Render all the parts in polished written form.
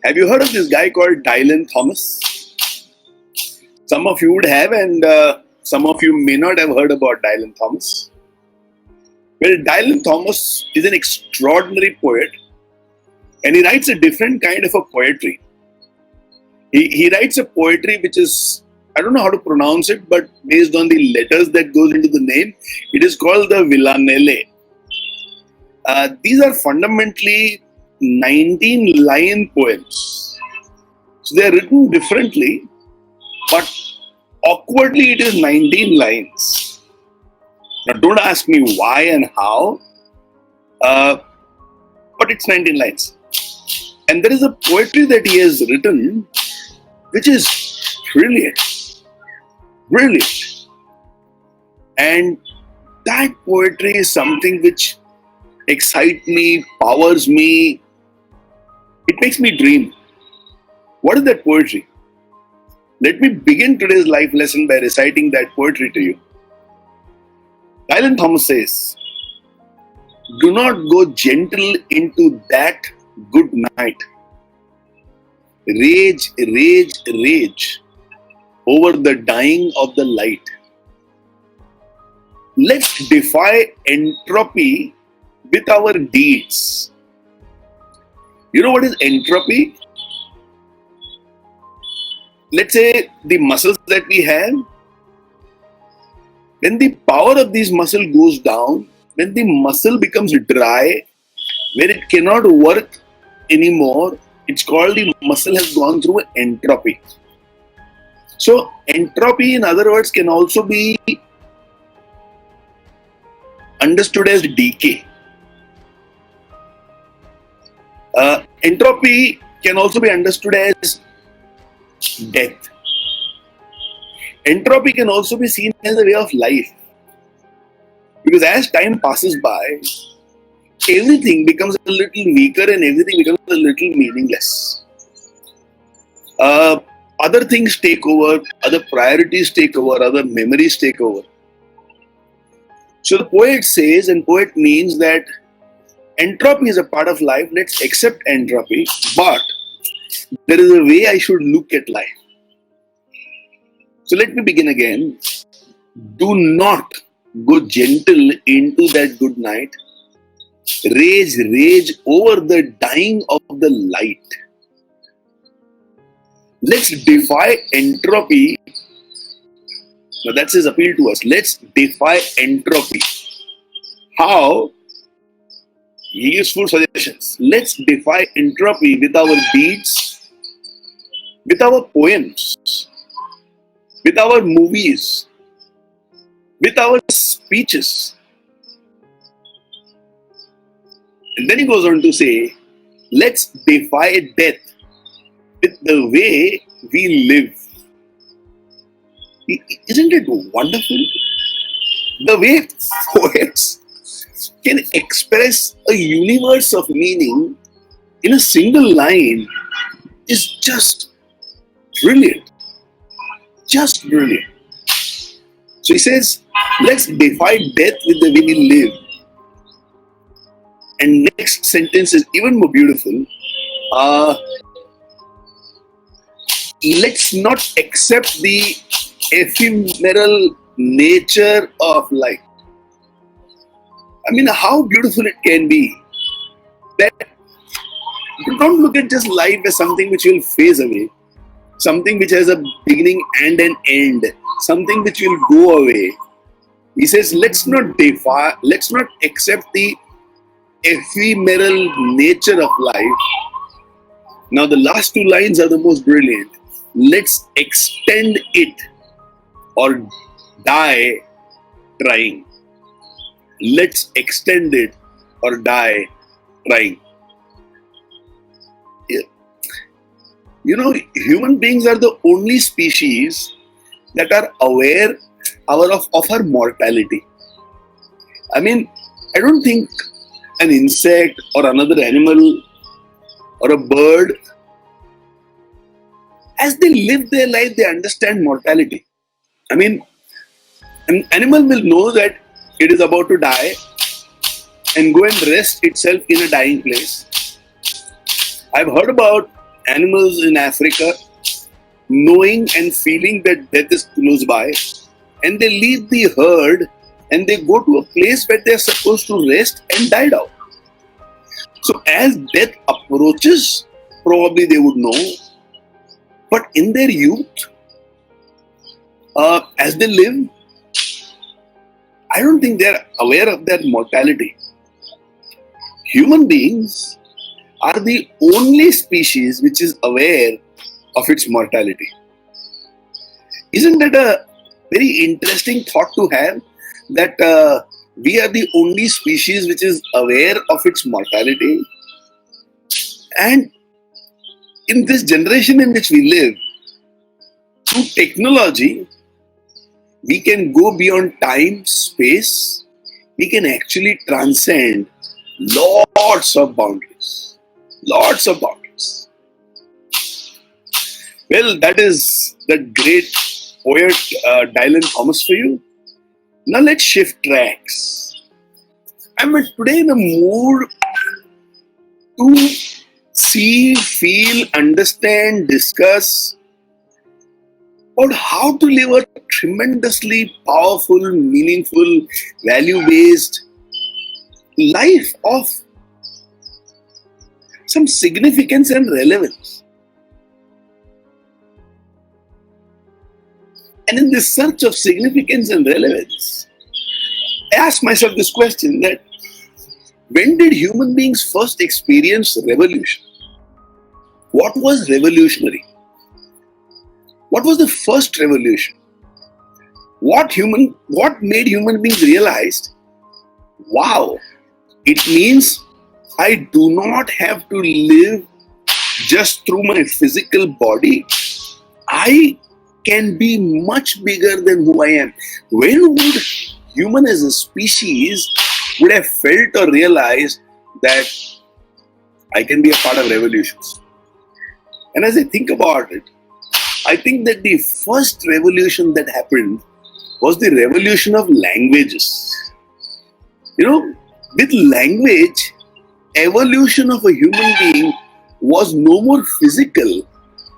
Have you heard of this guy called Dylan Thomas? Some of you would have, and some of you may not have heard about Dylan Thomas. Well, Dylan Thomas is an extraordinary poet, and he writes a different kind of a poetry. He writes a poetry which is, I don't know how to pronounce it, but based on the letters that goes into the name, it is called the Villanelle. These are fundamentally 19-line poems. So they are written differently, but awkwardly it is 19 lines. Now don't ask me why and how, but it's 19 lines. And there is a poetry that he has written which is brilliant. Brilliant. And that poetry is something which excites me, powers me. It makes me dream. What is that poetry? Let me begin today's life lesson by reciting that poetry to you. Dylan Thomas says, "Do not go gentle into that good night. Rage, rage, rage over the dying of the light. Let's defy entropy with our deeds." You know what is entropy? Let's say the muscles that we have, when the power of these muscles goes down, when the muscle becomes dry, where it cannot work anymore, it's called the muscle has gone through entropy. So entropy, in other words, can also be understood as decay. Entropy can also be understood as death. Entropy can also be seen as a way of life. Because as time passes by, everything becomes a little weaker and everything becomes a little meaningless. Other things take over, other priorities take over, other memories take over. So the poet says, and poet means that entropy is a part of life. Let's accept entropy, but there is a way I should look at life. So let me begin again. Do not go gentle into that good night. Rage, rage over the dying of the light. Let's defy entropy. Now that's his appeal to us. Let's defy entropy. How? He gives four suggestions. Let's defy entropy with our deeds, with our poems, with our movies, with our speeches. And then he goes on to say, let's defy death with the way we live. Isn't it wonderful? The way poets can express a universe of meaning in a single line is just brilliant. Just brilliant. So he says, let's defy death with the way we live. And next sentence is even more beautiful. Let's not accept the ephemeral nature of life. I mean, how beautiful it can be that you don't look at just life as something which will phase away, something which has a beginning and an end, something which will go away. He says, let's not defy, let's not accept the ephemeral nature of life. Now, the last two lines are the most brilliant. Let's extend it or die trying. Let's extend it or die trying. You know, human beings are the only species that are aware of our mortality. I mean, I don't think an insect or another animal or a bird, as they live their life, they understand mortality. I mean, an animal will know that it is about to die and go and rest itself in a dying place. I've heard about animals in Africa, knowing and feeling that death is close by, and they leave the herd and they go to a place where they are supposed to rest and die down. So as death approaches, probably they would know, but in their youth, as they live, I don't think they are aware of their mortality. Human beings are the only species which is aware of its mortality. Isn't that a very interesting thought to have, that we are the only species which is aware of its mortality? And in this generation in which we live, through technology, we can go beyond time, space. We can actually transcend lots of boundaries. Lots of boundaries. Well, that is the great poet Dylan Thomas for you. Now let's shift tracks. I'm today in a mood to see, feel, understand, discuss about how to live a tremendously powerful, meaningful, value-based life of some significance and relevance. And in this search of significance and relevance, I ask myself this question, that when did human beings first experience revolution? What was revolutionary? What was the first revolution? What made human beings realize, wow, it means I do not have to live just through my physical body. I can be much bigger than who I am. When would human as a species would have felt or realized that I can be a part of revolutions? And as I think about it, I think that the first revolution that happened was the revolution of languages. With language, evolution of a human being was no more physical.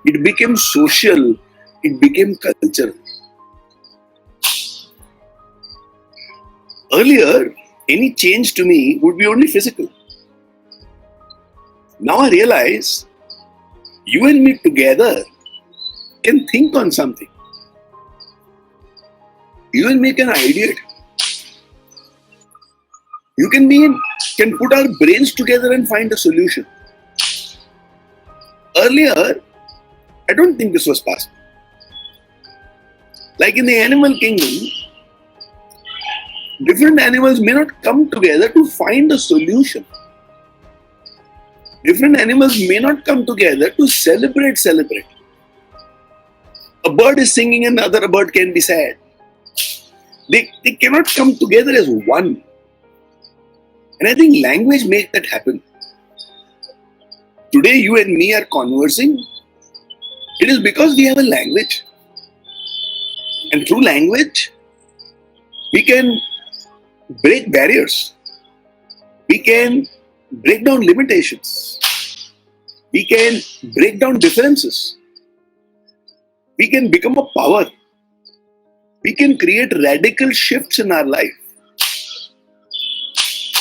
It became social. It became cultural. Earlier, any change to me would be only physical. Now I realize you and me together can think on something. You and me can ideate. You can put our brains together and find a solution. Earlier, I don't think this was possible. Like in the animal kingdom, different animals may not come together to find a solution. Different animals may not come together to celebrate. A bird is singing and another bird can be sad. They cannot come together as one. And I think language makes that happen. Today you and me are conversing. It is because we have a language. And through language, we can break barriers. We can break down limitations. We can break down differences. We can become a power. We can create radical shifts in our life.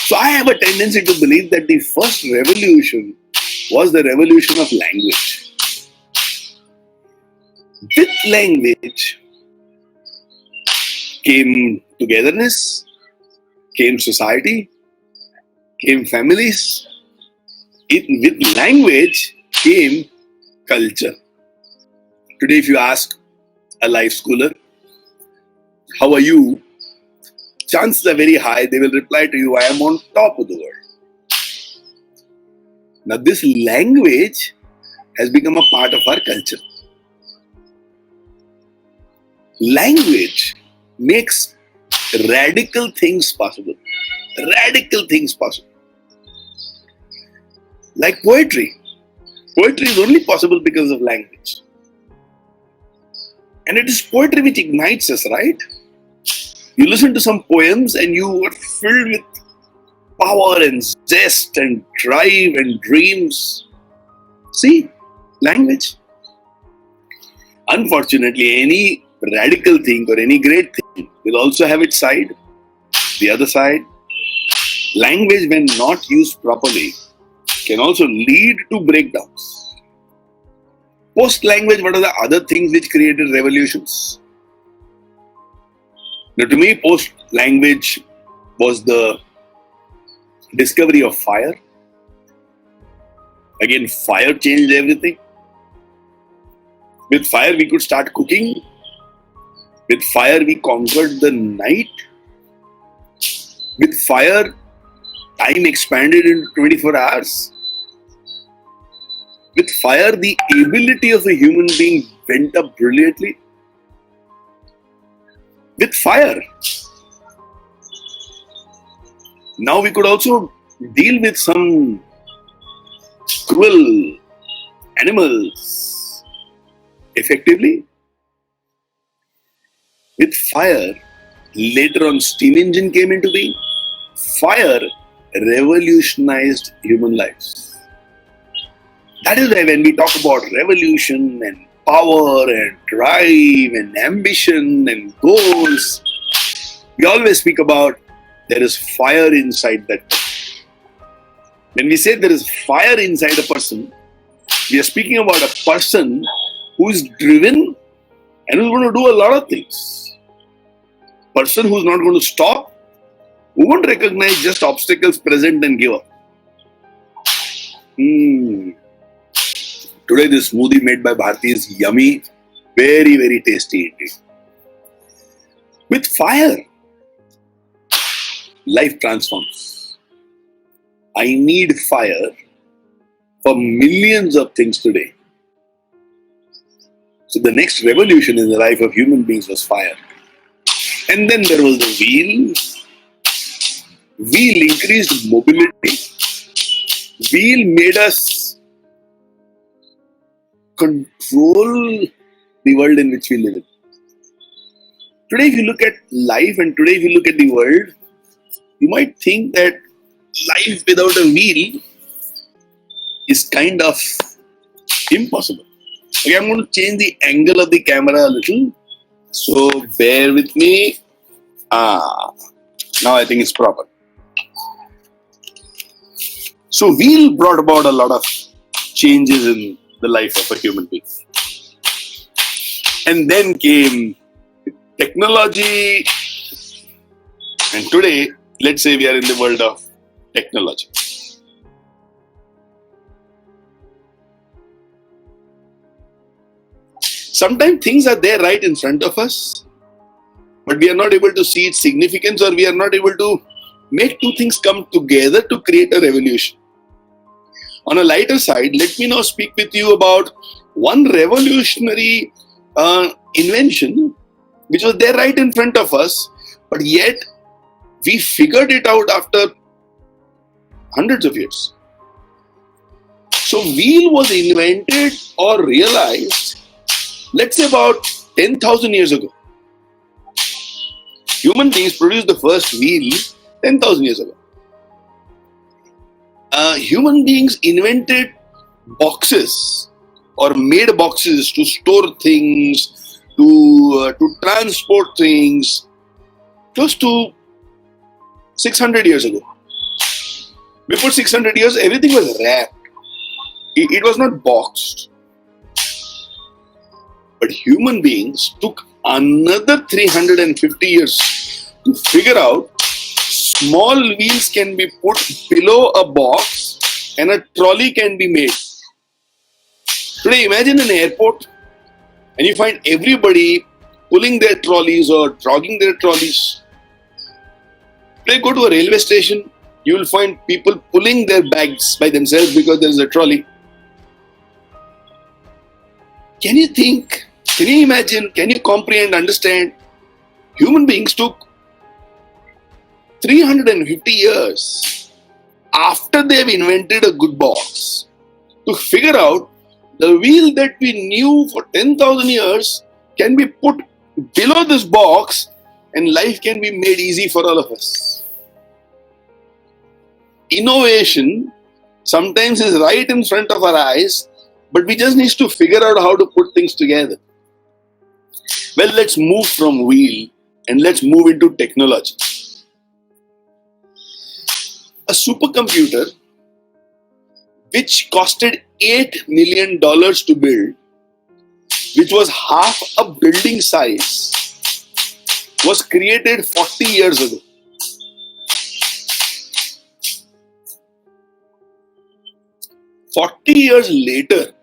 So I have a tendency to believe that the first revolution was the revolution of language. With language came togetherness, came society, came families. With language came culture. Today, if you ask a life schooler, how are you? Chances are very high they will reply to you, I am on top of the world. Now, this language has become a part of our culture. Language makes radical things possible. Radical things possible. Like poetry. Poetry is only possible because of language. And it is poetry which ignites us, right? You listen to some poems and you are filled with power and zest and drive and dreams. See, Language. Unfortunately, any radical thing or any great thing will also have its side, the other side. Language, when not used properly, can also lead to breakdowns. Post language, what are the other things which created revolutions? Now, to me, post language was the discovery of fire. Again, fire changed everything. With fire, we could start cooking. With fire, we conquered the night. With fire, time expanded into 24 hours. With fire, the ability of a human being went up brilliantly. With fire, now we could also deal with some cruel animals effectively. With fire, later on steam engine came into being. Fire revolutionized human lives. That is why when we talk about revolution and power and drive and ambition and goals, we always speak about there is fire inside that person. When we say there is fire inside a person, we are speaking about a person who is driven and who is going to do a lot of things. Person who is not going to stop, who won't recognize just obstacles present and give up. Today this smoothie made by Bharti is yummy, very, very tasty indeed. With fire, life transforms. I need fire for millions of things today. So the next revolution in the life of human beings was fire. And then there was the wheel. Wheel increased mobility. Wheel made us control the world in which we live in. Today, if you look at life and today, if you look at the world, you might think that life without a wheel is kind of impossible. Okay, I'm going to change the angle of the camera a little. So bear with me. Now I think it's proper. So wheel brought about a lot of changes in the life of a human being. And then came technology. And today, let's say we are in the world of technology. Sometimes things are there right in front of us, but we are not able to see its significance, or we are not able to make two things come together to create a revolution. On a lighter side, let me now speak with you about one revolutionary invention which was there right in front of us, but yet we figured it out after hundreds of years. So wheel was invented or realized, let's say about 10,000 years ago. Human beings produced the first wheel 10,000 years ago. Human beings invented boxes or made boxes to store things, to transport things close to 600 years ago. Before 600 years, everything was wrapped. It was not boxed. But human beings took another 350 years to figure out small wheels can be put below a box and a trolley can be made. Today, imagine an airport and you find everybody pulling their trolleys or dragging their trolleys. Today, go to a railway station, you will find people pulling their bags by themselves because there is a trolley. Can you think? Can you imagine? Can you comprehend, understand? Human beings took 350 years after they've invented a good box to figure out the wheel that we knew for 10,000 years can be put below this box and life can be made easy for all of us. Innovation sometimes is right in front of our eyes, But we just need to figure out how to put things together. Well, let's move from wheel and let's move into technology. A supercomputer which costed $8 million to build, which was half a building size, was created 40 years ago. "40 years later,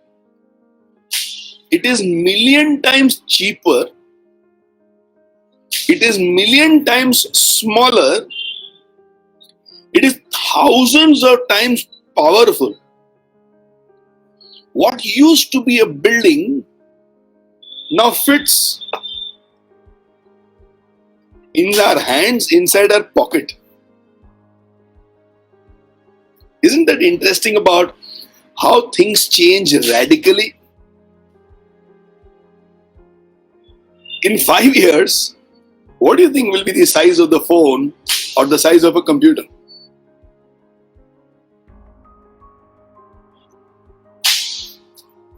it is million times cheaper, it is million times smaller, it is thousands of times powerful. What used to be a building now fits in our hands, inside our pocket." Isn't that interesting about how things change radically? In 5 years, what do you think will be the size of the phone or the size of a computer?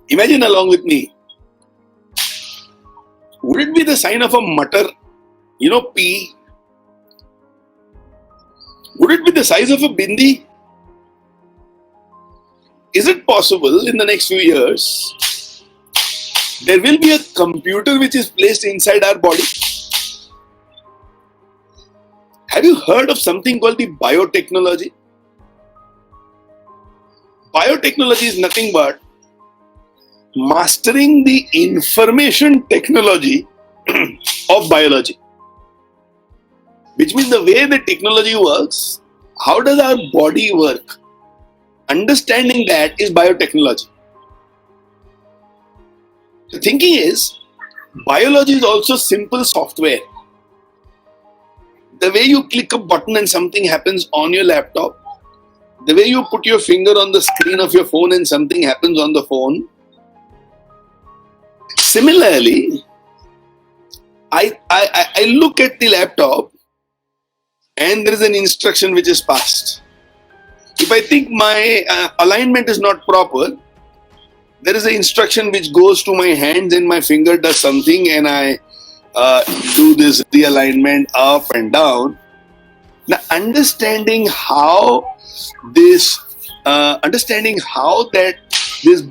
Imagine along with me. Would it be the sign of a mutter? P. Would it be the size of a bindi? Is it possible in the next few years there will be a computer which is placed inside our body? Have you heard of something called the biotechnology? Biotechnology is nothing but mastering the information technology of biology. Which means the way the technology works, how does our body work? Understanding that is biotechnology. The thinking is, biology is also simple software. The way you click a button and something happens on your laptop, the way you put your finger on the screen of your phone and something happens on the phone. Similarly, I look at the laptop and there is an instruction which is passed. If I think my alignment is not proper, there is an instruction which goes to my hands and my finger does something and I do this realignment up and down. Now, understanding how this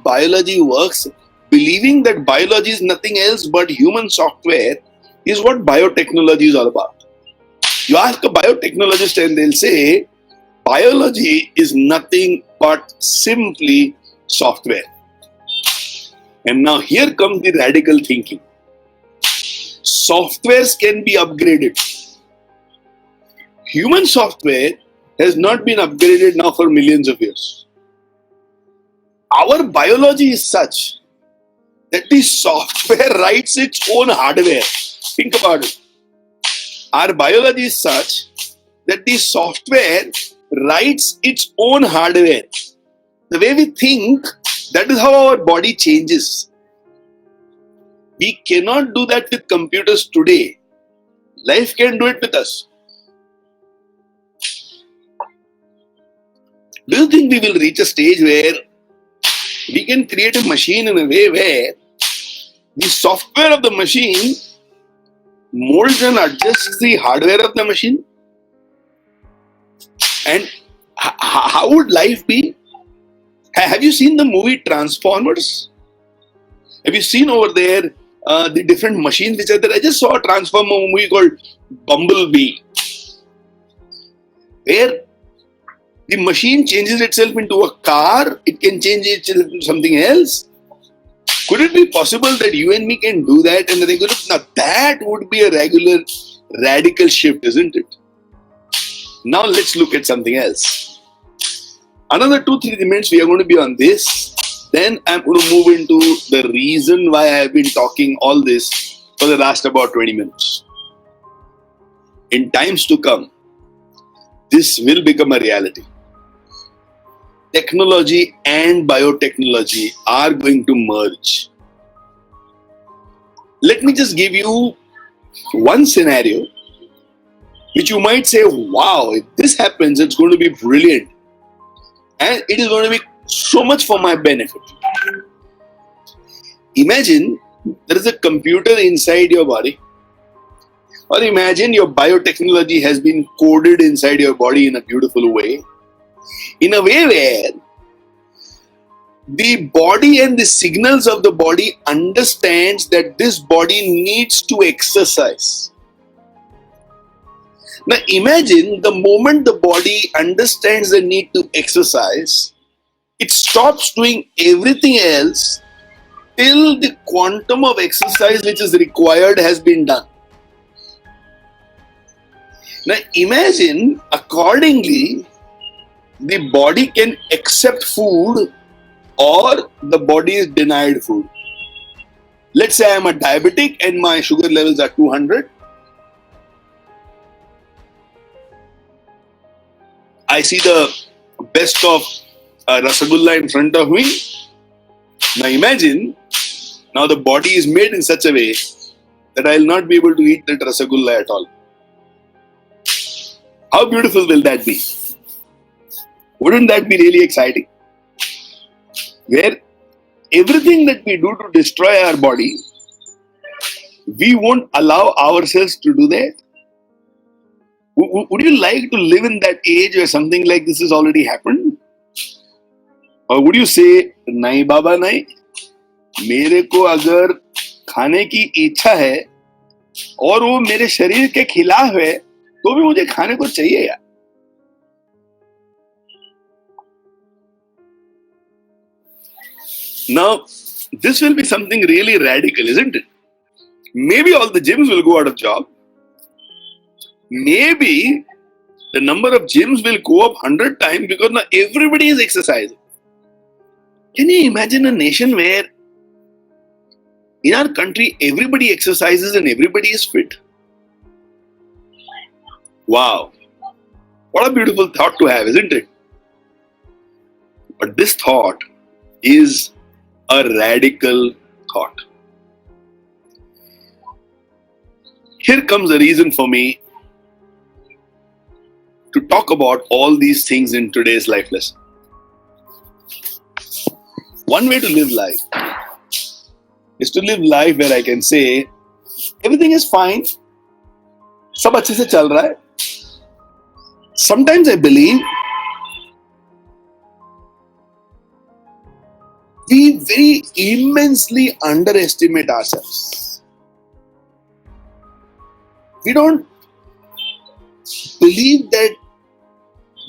biology works, believing that biology is nothing else but human software, is what biotechnology is all about. You ask a biotechnologist and they'll say, biology is nothing but simply software. And now here comes the radical thinking. Softwares can be upgraded. Human software has not been upgraded now for millions of years. Our biology is such that the software writes its own hardware. Think about it. Our biology is such that the software writes its own hardware. The way we think, that is how our body changes. We cannot do that with computers today. Life can do it with us. Do you think we will reach a stage where we can create a machine in a way where the software of the machine molds and adjusts the hardware of the machine? And how would life be? Have you seen the movie Transformers? Have you seen over there the different machines which are there? I just saw a Transformer movie called Bumblebee, where the machine changes itself into a car, it can change itself into something else. Could it be possible that you and me can do that and regular? Now that would be a regular radical shift, isn't it? Now let's look at something else. Another 2-3 minutes we are going to be on this. Then I'm going to move into the reason why I have been talking all this for the last about 20 minutes. In times to come, this will become a reality. Technology and biotechnology are going to merge. Let me just give you one scenario which you might say, wow, if this happens, it's going to be brilliant. And it is going to be so much for my benefit. Imagine there is a computer inside your body, or imagine your biotechnology has been coded inside your body in a beautiful way, in a way where the body and the signals of the body understands that this body needs to exercise. Now imagine the moment the body understands the need to exercise, it stops doing everything else till the quantum of exercise which is required has been done. Now imagine accordingly the body can accept food or the body is denied food. Let's say I am a diabetic and my sugar levels are 200. I see the best of Rasagulla in front of me. Now imagine, now the body is made in such a way that I will not be able to eat that Rasagulla at all. How beautiful will that be? Wouldn't that be really exciting? Where everything that we do to destroy our body, we won't allow ourselves to do that. Would you like to live in that age where something like this has already happened? Or would you say, nahi baba nahi, मेरे को अगर खाने की इच्छा है और वो मेरे शरीर के खिलाफ है तो भी मुझे खाने को चाहिए यार. Now, this will be something really radical, isn't it? Maybe all the gyms will go out of job. Maybe the number of gyms will go up 100 times because now everybody is exercising. Can you imagine a nation where in our country everybody exercises and everybody is fit? Wow. What a beautiful thought to have, isn't it? But this thought is a radical thought. Here comes a reason for me to talk about all these things in today's life lesson. One way to live life is to live life where I can say everything is fine, सब अच्छे से चल रहा है. Sometimes I believe we very immensely underestimate ourselves. We don't believe that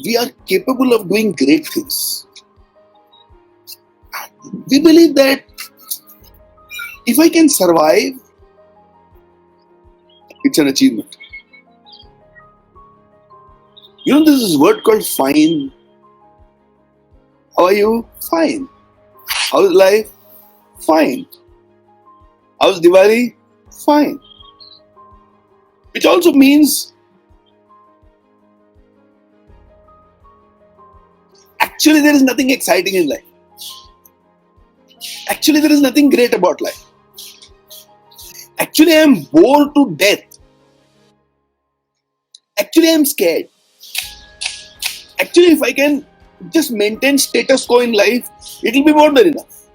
we are capable of doing great things. We believe that if I can survive, it's an achievement. You know, there's this word called fine. How are you? Fine. How's life? Fine. How's Diwali? Fine. Which also means actually there is nothing exciting in life. Actually there is nothing great about life. Actually I am bored to death. Actually I am scared. Actually if I can just maintain status quo in life, it will be more than enough.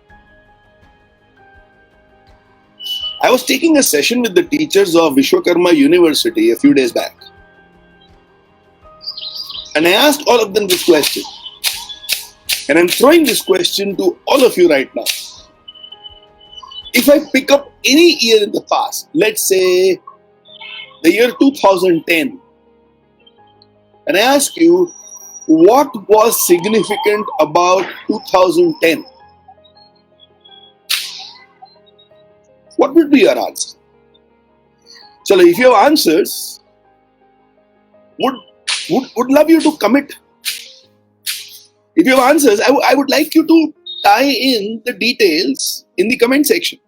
I was taking a session with the teachers of Vishwakarma University a few days back. And I asked all of them this question. And I'm throwing this question to all of you right now. If I pick up any year in the past, let's say the year 2010, and I ask you, what was significant about 2010? What would be your answer? So if you have answers, would love you to commit. If you have answers, I would like you to tie in the details in the comment section.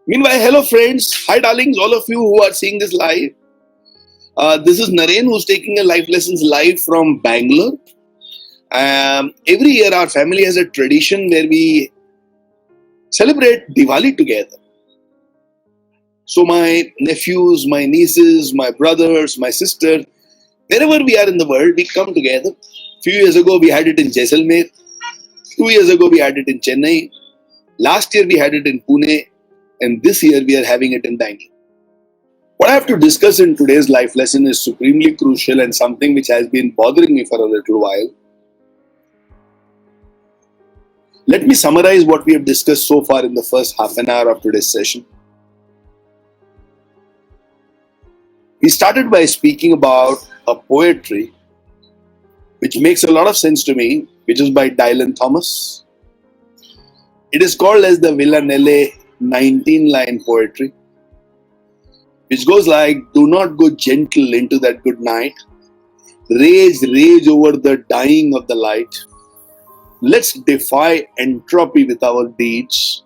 Meanwhile, hello friends, hi darlings, all of you who are seeing this live. This is Naren who's taking a life lessons live from Bangalore. Every year our family has a tradition where we celebrate Diwali together. So my nephews, my nieces, my brothers, my sister, wherever we are in the world, we come together. Few years ago we had it in Jaisalmer. 2 years ago we had it in Chennai. Last year we had it in Pune, and this year we are having it in Bangalore. What I have to discuss in today's life lesson is supremely crucial and something which has been bothering me for a little while. Let me summarize what we have discussed so far in the first half an hour of today's session. We started by speaking about a poetry which makes a lot of sense to me, which is by Dylan Thomas. It is called as the Villanelle 19-line poetry, which goes like, do not go gentle into that good night. Rage over the dying of the light. Let's defy entropy with our deeds,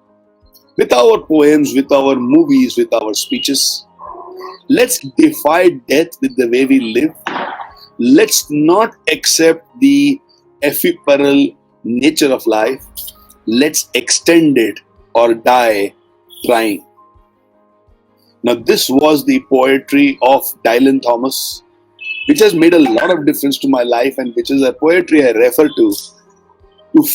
with our poems, with our movies, with our speeches. Let's defy death with the way we live. Let's not accept the ephemeral nature of life. Let's extend it or die trying. Now, this was the poetry of Dylan Thomas, which has made a lot of difference to my life and which is a poetry I refer to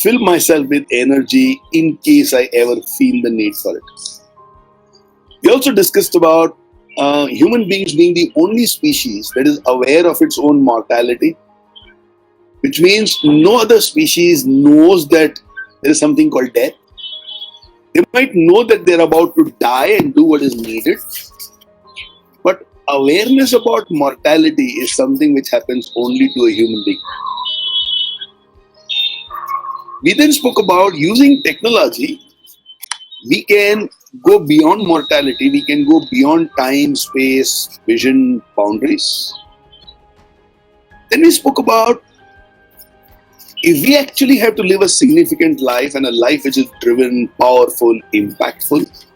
fill myself with energy in case I ever feel the need for it. We also discussed about human beings being the only species that is aware of its own mortality, which means no other species knows that there is something called death. They might know that they're about to die and do what is needed, but awareness about mortality is something which happens only to a human being. We then spoke about using technology. We can go beyond mortality. We can go beyond time, space, vision, boundaries. Then we spoke about if we actually have to live a significant life and a life which is driven, powerful, impactful,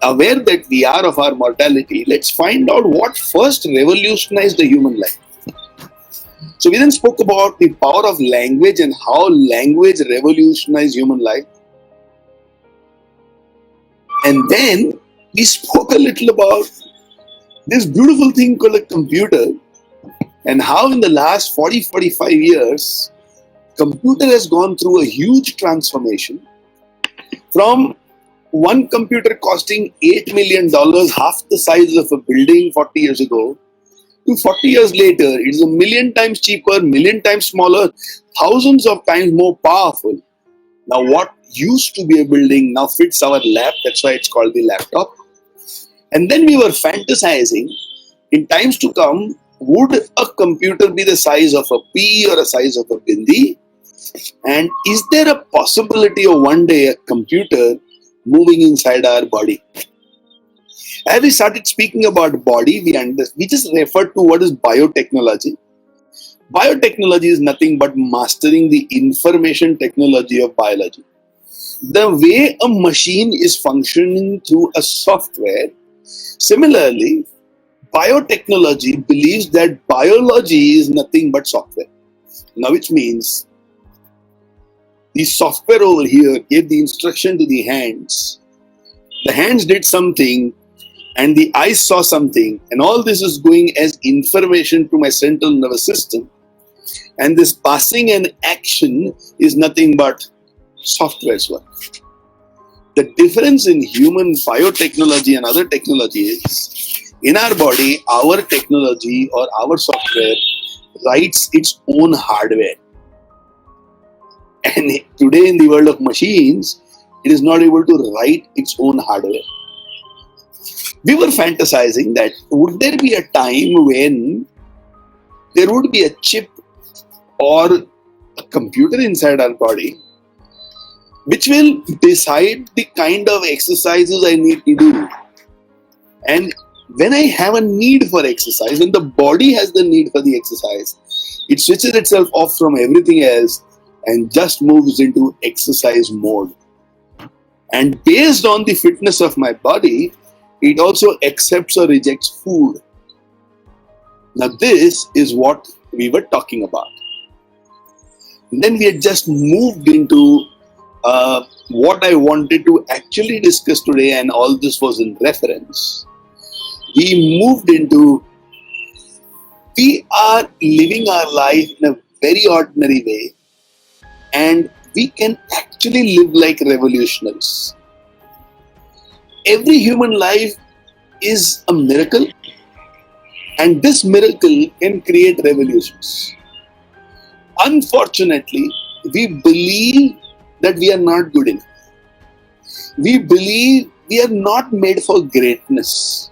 aware that we are of our mortality, let's find out what first revolutionized the human life. So we then spoke about the power of language and how language revolutionized human life. And then we spoke a little about this beautiful thing called a computer and how in the last 40-45 years, computer has gone through a huge transformation from one computer costing $8 million, half the size of a building 40 years ago, to 40 years later, it is a million times cheaper, million times smaller, thousands of times more powerful. Now, what used to be a building now fits our lap. That's why it's called the laptop. And then we were fantasizing, in times to come, would a computer be the size of a pea or a size of a bindi? And is there a possibility of one day a computer moving inside our body? As we started speaking about body, we just referred to what is biotechnology. Biotechnology is nothing but mastering the information technology of biology. The way a machine is functioning through a software, similarly, biotechnology believes that biology is nothing but software. Now, which means the software over here gave the instruction to the hands did something, and the eyes saw something, and all this is going as information to my central nervous system. And this passing an action is nothing but software's work. The difference in human biotechnology and other technology is, in our body, our technology or our software writes its own hardware. And today in the world of machines, it is not able to write its own hardware. We were fantasizing that would there be a time when there would be a chip or a computer inside our body which will decide the kind of exercises I need to do. And when I have a need for exercise, when the body has the need for the exercise, it switches itself off from everything else and just moves into exercise mode. And based on the fitness of my body, it also accepts or rejects food. Now, this is what we were talking about. And then we had just moved into what I wanted to actually discuss today, and all this was in reference. We moved into, we are living our life in a very ordinary way, and we can actually live like revolutionaries. Every human life is a miracle, and this miracle can create revolutions. Unfortunately, we believe that we are not good enough. We believe we are not made for greatness.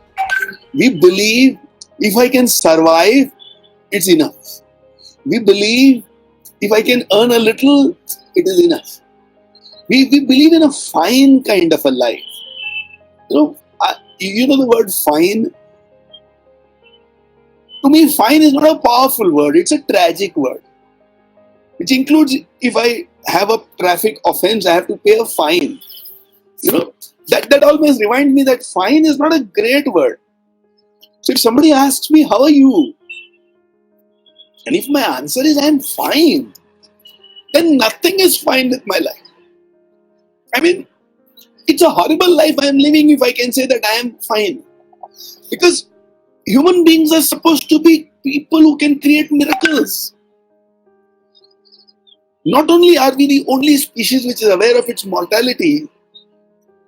We believe if I can survive, it's enough. We believe if I can earn a little, it is enough. We believe in a fine kind of a life. You know the word fine? To me, fine is not a powerful word, it's a tragic word. Which includes if I have a traffic offense, I have to pay a fine. That always reminds me that fine is not a great word. So if somebody asks me, how are you? And if my answer is I am fine, then nothing is fine with my life. I mean, it's a horrible life I am living if I can say that I am fine. Because human beings are supposed to be people who can create miracles. Not only are we the only species which is aware of its mortality,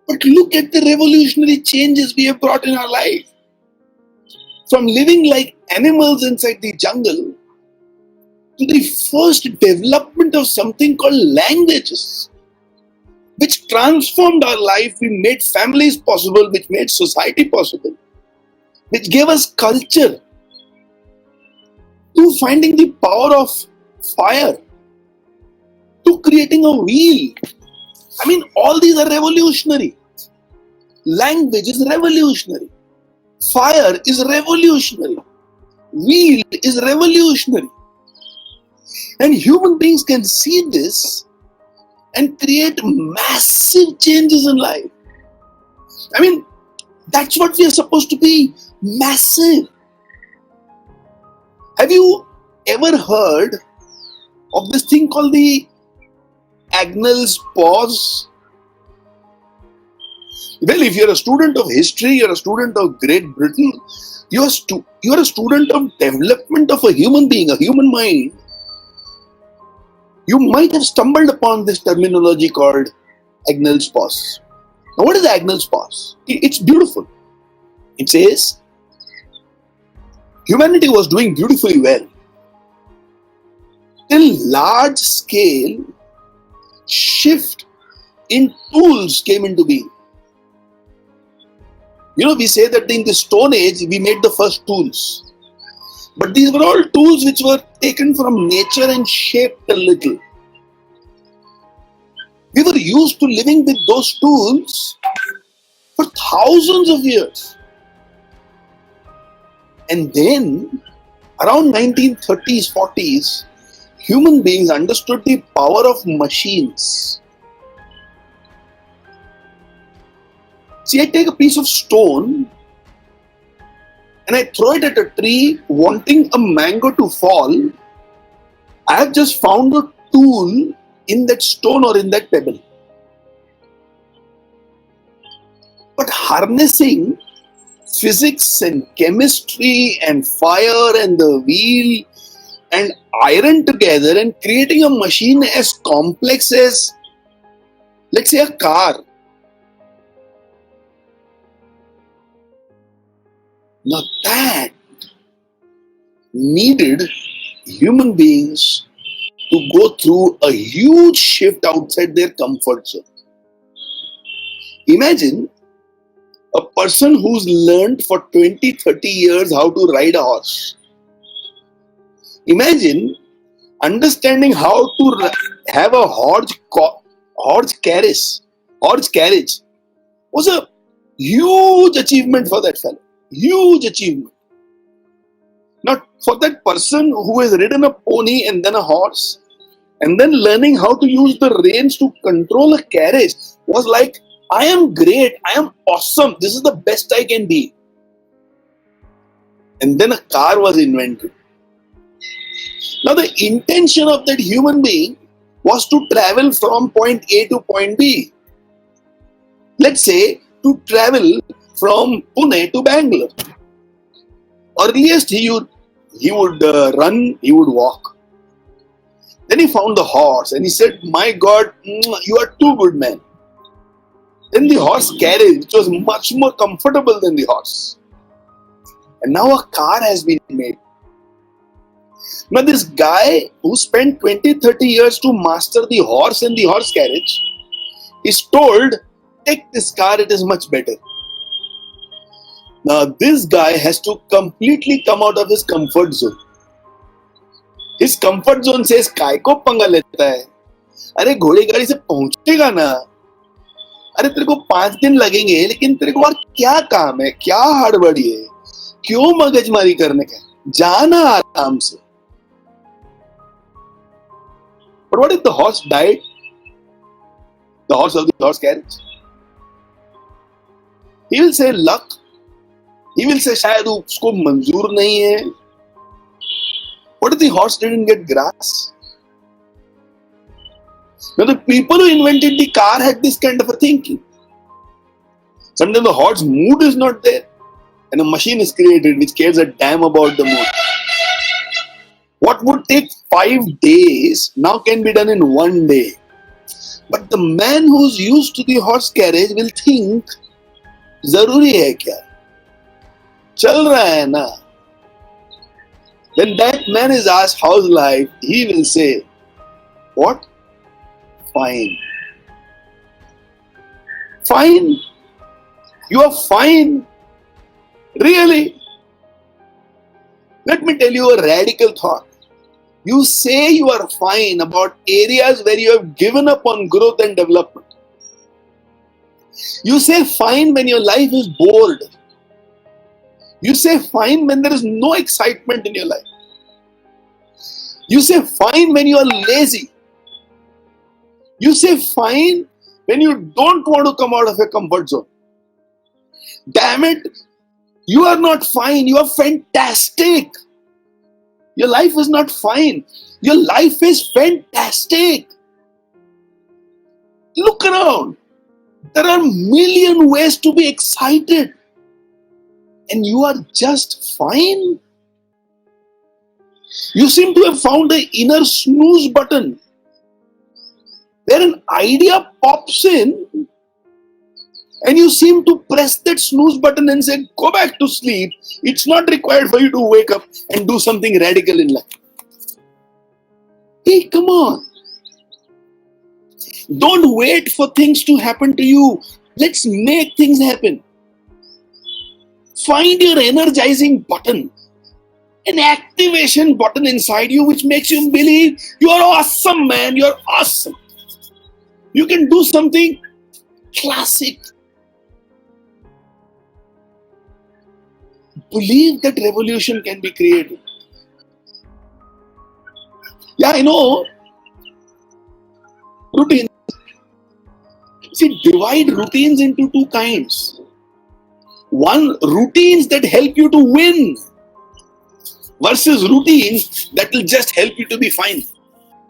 but look at the revolutionary changes we have brought in our life. From living like animals inside the jungle to the first development of something called languages, which transformed our life. We made families possible, which made society possible, which gave us culture, to finding the power of fire, to creating a wheel. I mean, all these are revolutionary. Language is revolutionary. Fire is revolutionary. Wheel is revolutionary. And human beings can see this and create massive changes in life. I mean, that's what we are supposed to be. Massive. Have you ever heard of this thing called the Agnell's pause? Well, if you're a student of history, you're a student of Great Britain, you're a student of development of a human being, a human mind. You might have stumbled upon this terminology called Agnell's pause. Now, what is Agnell's pause? It's beautiful. It says, humanity was doing beautifully well till large scale shift in tools came into being. We say that in the Stone Age, we made the first tools. But these were all tools which were taken from nature and shaped a little. We were used to living with those tools for thousands of years. And then, around 1930s, 40s, human beings understood the power of machines. See, I take a piece of stone and I throw it at a tree wanting a mango to fall. I have just found a tool in that stone or in that pebble. But harnessing physics and chemistry and fire and the wheel and iron together and creating a machine as complex as, let's say, a car. Now that needed human beings to go through a huge shift outside their comfort zone. Imagine a person who's learned for 20, 30 years how to ride a horse. Imagine understanding how to have a horse carriage. Horse carriage was a huge achievement for that fellow. Huge achievement. Now, for that person who has ridden a pony and then a horse, and then learning how to use the reins to control a carriage was like, I am great, I am awesome, this is the best I can be. And then a car was invented. Now, the intention of that human being was to travel from point A to point B. Let's say to travel from Pune to Bangalore. Earliest he would run, he would walk. Then he found the horse and he said, "My God, you are too good, man." Then the horse carriage, which was much more comfortable than the horse. And now a car has been made. Now this guy who spent 20-30 years to master the horse and the horse carriage is told, take this car, it is much better. Now this guy has to completely come out of his comfort zone. His comfort zone says, काय को पंगा लेता है? अरे घोड़े गाड़ी से पहुंचेगा ना? अरे तेरे को 5 दिन लगेंगे, लेकिन तेरे को और क्या काम है? क्या हड़बड़ी है? क्यों मगजमारी करने का? जाना आराम से. But what if the horse died? The horse of the horse carriage. He will say luck. He will say शायद उसको मंजूर नहीं है. What if the horse didn't get grass? Now the people who invented the car had this kind of a thinking. Sometimes the horse's mood is not there, and a machine is created which cares a damn about the mood. What would take 5 days now can be done in 1 day. But the man who's used to the horse carriage will think, जरूरी है क्या? चल रहा है ना? When that man is asked how's life, he will say, what? Fine. Fine. You are fine. Really? Let me tell you a radical thought. You say you are fine about areas where you have given up on growth and development. You say fine when your life is bored. You say fine when there is no excitement in your life. You say fine when you are lazy. You say fine when you don't want to come out of your comfort zone. Damn it, you are not fine, you are fantastic. Your life is not fine. Your life is fantastic. Look around. There are a million ways to be excited. And you are just fine. You seem to have found the inner snooze button, where an idea pops in and you seem to press that snooze button and say, go back to sleep. It's not required for you to wake up and do something radical in life. Hey, come on. Don't wait for things to happen to you. Let's make things happen. Find your energizing button, an activation button inside you which makes you believe you are awesome, man. You're awesome. You can do something classic. Believe that revolution can be created. Yeah, I know. Routines. See, divide routines into 2 kinds. One, routines that help you to win versus routines that will just help you to be fine.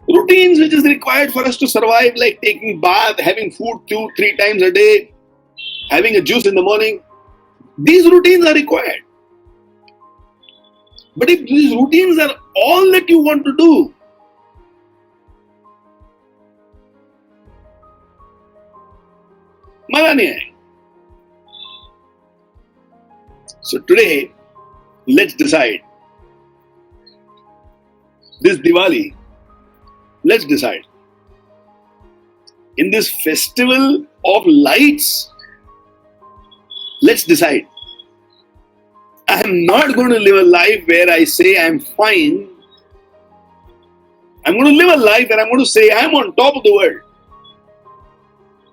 Routines which is required for us to survive, like taking bath, having food 2-3 times a day, having a juice in the morning. These routines are required. But if these routines are all that you want to do, मजा नहीं आएगा. So today, let's decide. This Diwali, let's decide. In this festival of lights, let's decide. I am not going to live a life where I say I am fine. I'm going to live a life where I'm going to say I am on top of the world.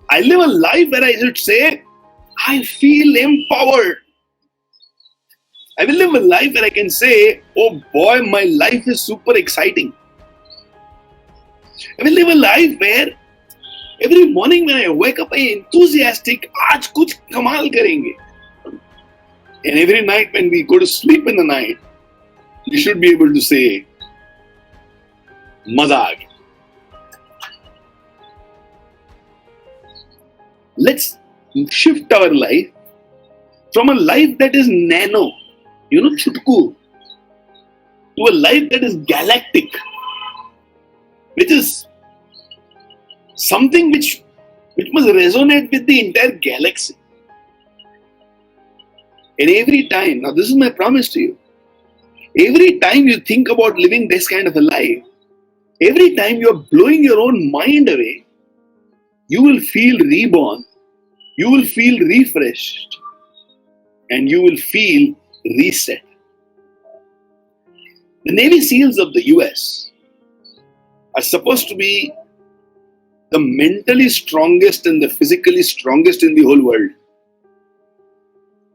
I live a life where I should say I feel empowered. I will live a life where I can say, oh boy, my life is super exciting. I will live a life where every morning when I wake up, I am enthusiastic, आज कुछ कमाल करेंगे. And every night when we go to sleep in the night, we should be able to say, मजा आ गया. Let's shift our life from a life that is nano, chutku, to a life that is galactic. which is something which must resonate with the entire galaxy. And every time, now this is my promise to you, every time you think about living this kind of a life, every time you are blowing your own mind away, you will feel reborn, you will feel refreshed, and you will feel reset. The Navy SEALs of the US are supposed to be the mentally strongest and the physically strongest in the whole world.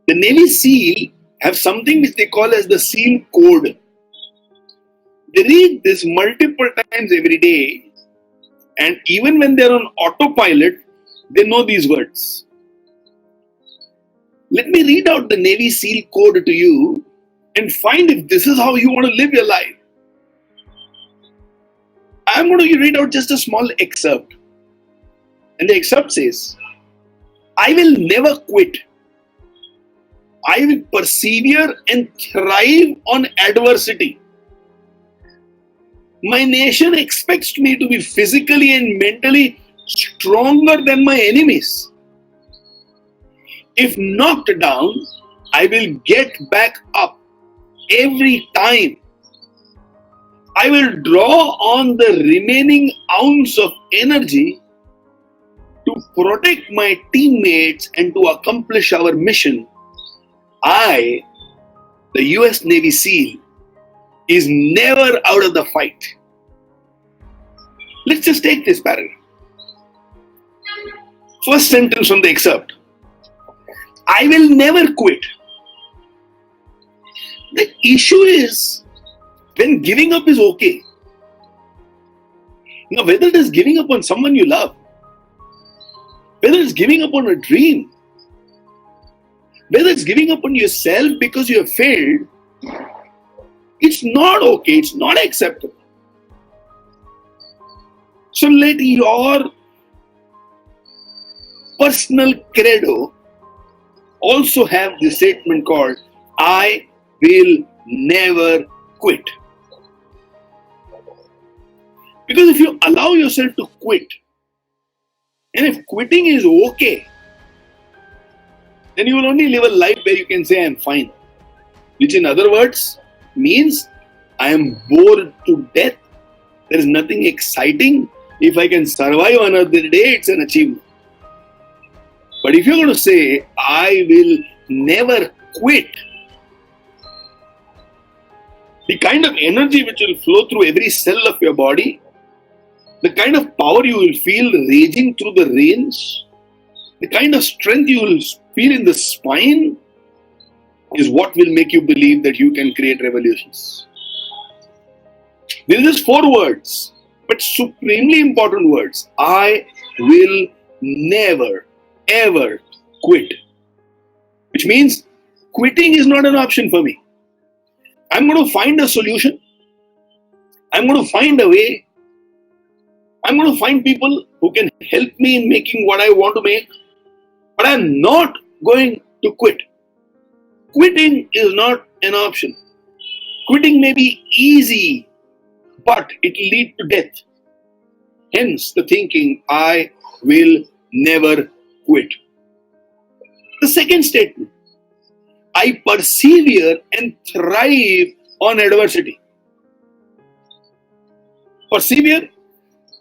The Navy SEAL have something which they call as the SEAL code. They read this multiple times every day, and even when they're on autopilot, they know these words. Let me read out the Navy SEAL code to you and find if this is how you want to live your life. I'm going to read out just a small excerpt. And the excerpt says, I will never quit. I will persevere and thrive on adversity. My nation expects me to be physically and mentally stronger than my enemies. If knocked down, I will get back up every time. I will draw on the remaining ounce of energy to protect my teammates and to accomplish our mission. I, the US Navy SEAL, is never out of the fight. Let's just take this paragraph. First sentence from the excerpt. I will never quit. The issue is when giving up is okay. Now, whether it is giving up on someone you love, whether it's giving up on a dream, whether it's giving up on yourself because you have failed, it's not okay, it's not acceptable. So let your personal credo also have this statement called, I will never quit. Because if you allow yourself to quit, and if quitting is okay, then you will only live a life where you can say, I am fine. Which in other words means, I am bored to death. There is nothing exciting. If I can survive another day, it's an achievement. But if you're going to say, I will never quit, the kind of energy which will flow through every cell of your body, the kind of power you will feel raging through the veins, the kind of strength you will feel in the spine is what will make you believe that you can create revolutions. There is just 4 words, but supremely important words. I will never, ever quit. Which means quitting is not an option for me. I'm going to find a solution. I'm going to find a way. I'm going to find people who can help me in making what I want to make. But I'm not going to quit. Quitting is not an option. Quitting may be easy, but it will lead to death. Hence the thinking, I will never quit. The second statement, I persevere and thrive on adversity. Persevere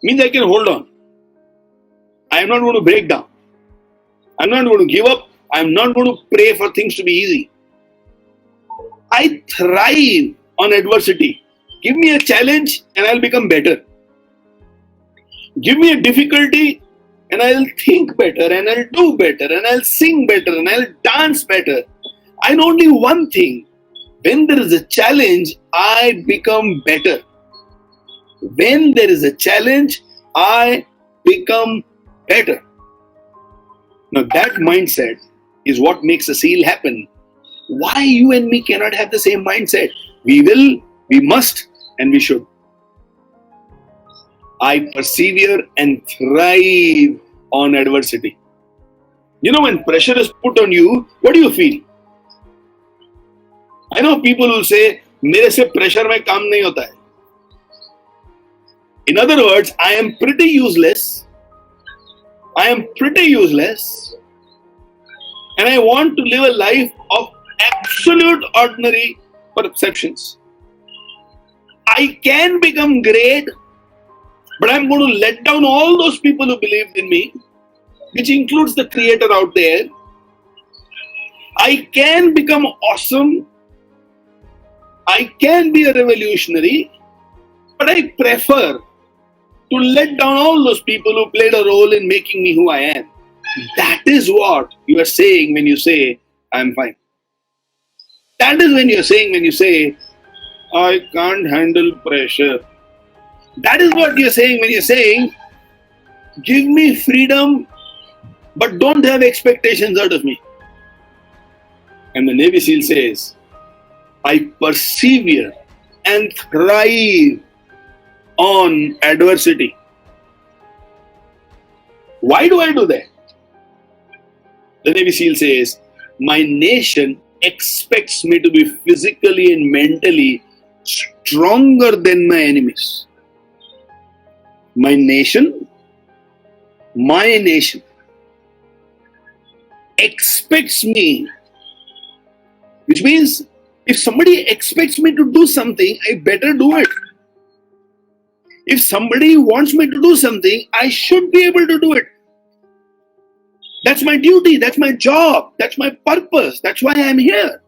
means I can hold on. I am not going to break down. I'm not going to give up. I'm not going to pray for things to be easy. I thrive on adversity. Give me a challenge and I'll become better. Give me a difficulty and I'll think better and I'll do better and I'll sing better and I'll dance better. I know only one thing. When there is a challenge, I become better. When there is a challenge, I become better. Now that mindset is what makes a SEAL happen. Why you and me cannot have the same mindset? We will, we must, and we should. I persevere and thrive on adversity. You know, when pressure is put on you, what do you feel? I know people will say, मेरे से pressure में काम नहीं होता है. In other words, I am pretty useless. I am pretty useless. And I want to live a life of absolute ordinary perceptions. I can become great, but I'm going to let down all those people who believed in me, which includes the creator out there. I can become awesome. I can be a revolutionary, but I prefer to let down all those people who played a role in making me who I am. That is what you are saying when you say, I'm fine. That is when you're saying when you say, I can't handle pressure. That is what you're saying when you're saying, give me freedom, but don't have expectations out of me. And the Navy SEAL says, I persevere and thrive on adversity. Why do I do that? The Navy SEAL says, my nation expects me to be physically and mentally stronger than my enemies. My nation expects me, which means if somebody expects me to do something, I better do it. If somebody wants me to do something, I should be able to do it. That's my duty, that's my job, that's my purpose, that's why I'm here.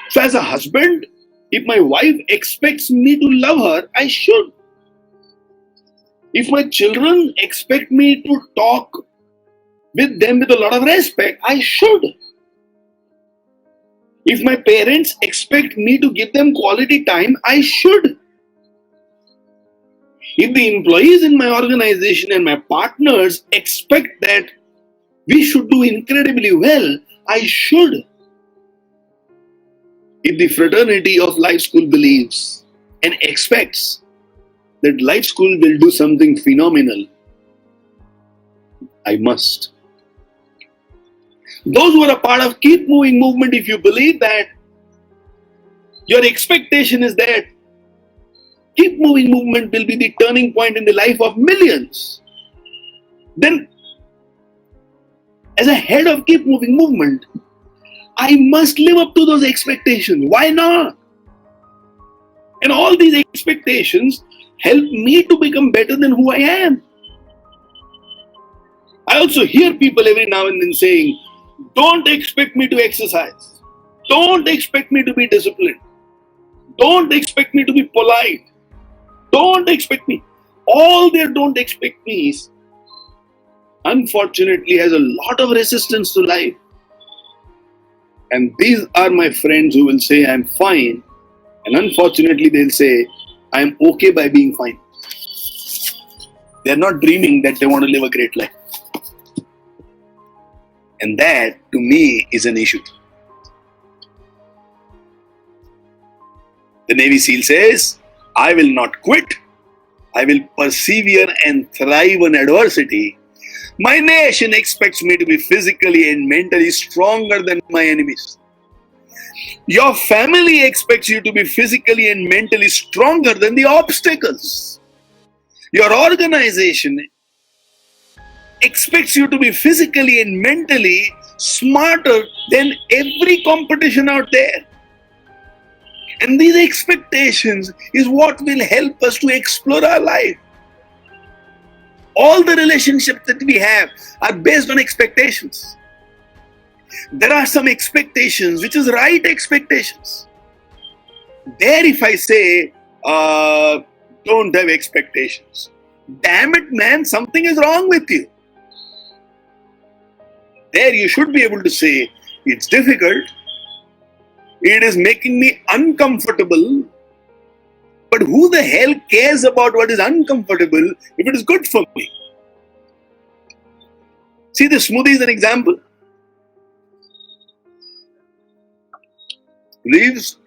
So as a husband, if my wife expects me to love her, I should. If my children expect me to talk with them with a lot of respect, I should. If my parents expect me to give them quality time, I should. If the employees in my organization and my partners expect that we should do incredibly well, I should. If the fraternity of life school believes and expects that life school will do something phenomenal, I must. Those who are a part of Keep Moving movement, if you believe that your expectation is that Keep Moving movement will be the turning point in the life of millions, then as a head of Keep Moving movement, I must live up to those expectations. Why not? And all these expectations help me to become better than who I am. I also hear people every now and then saying, don't expect me to exercise. Don't expect me to be disciplined. Don't expect me to be polite. Don't expect me. All their don't expect me is, unfortunately, has a lot of resistance to life. And these are my friends who will say, I'm fine. And unfortunately, they'll say, I'm okay by being fine. They're not dreaming that they want to live a great life. And that, to me, is an issue. The Navy SEAL says, I will not quit. I will persevere and thrive on adversity. My nation expects me to be physically and mentally stronger than my enemies. Your family expects you to be physically and mentally stronger than the obstacles. Your organization expects you to be physically and mentally smarter than every competition out there. And these expectations is what will help us to explore our life. All the relationships that we have are based on expectations. There are some expectations which is right expectations. There if I say, don't have expectations. Damn it, man, something is wrong with you. There you should be able to say, it's difficult. It is making me uncomfortable. But who the hell cares about what is uncomfortable if it is good for me? See, the smoothie is an example. Leaves.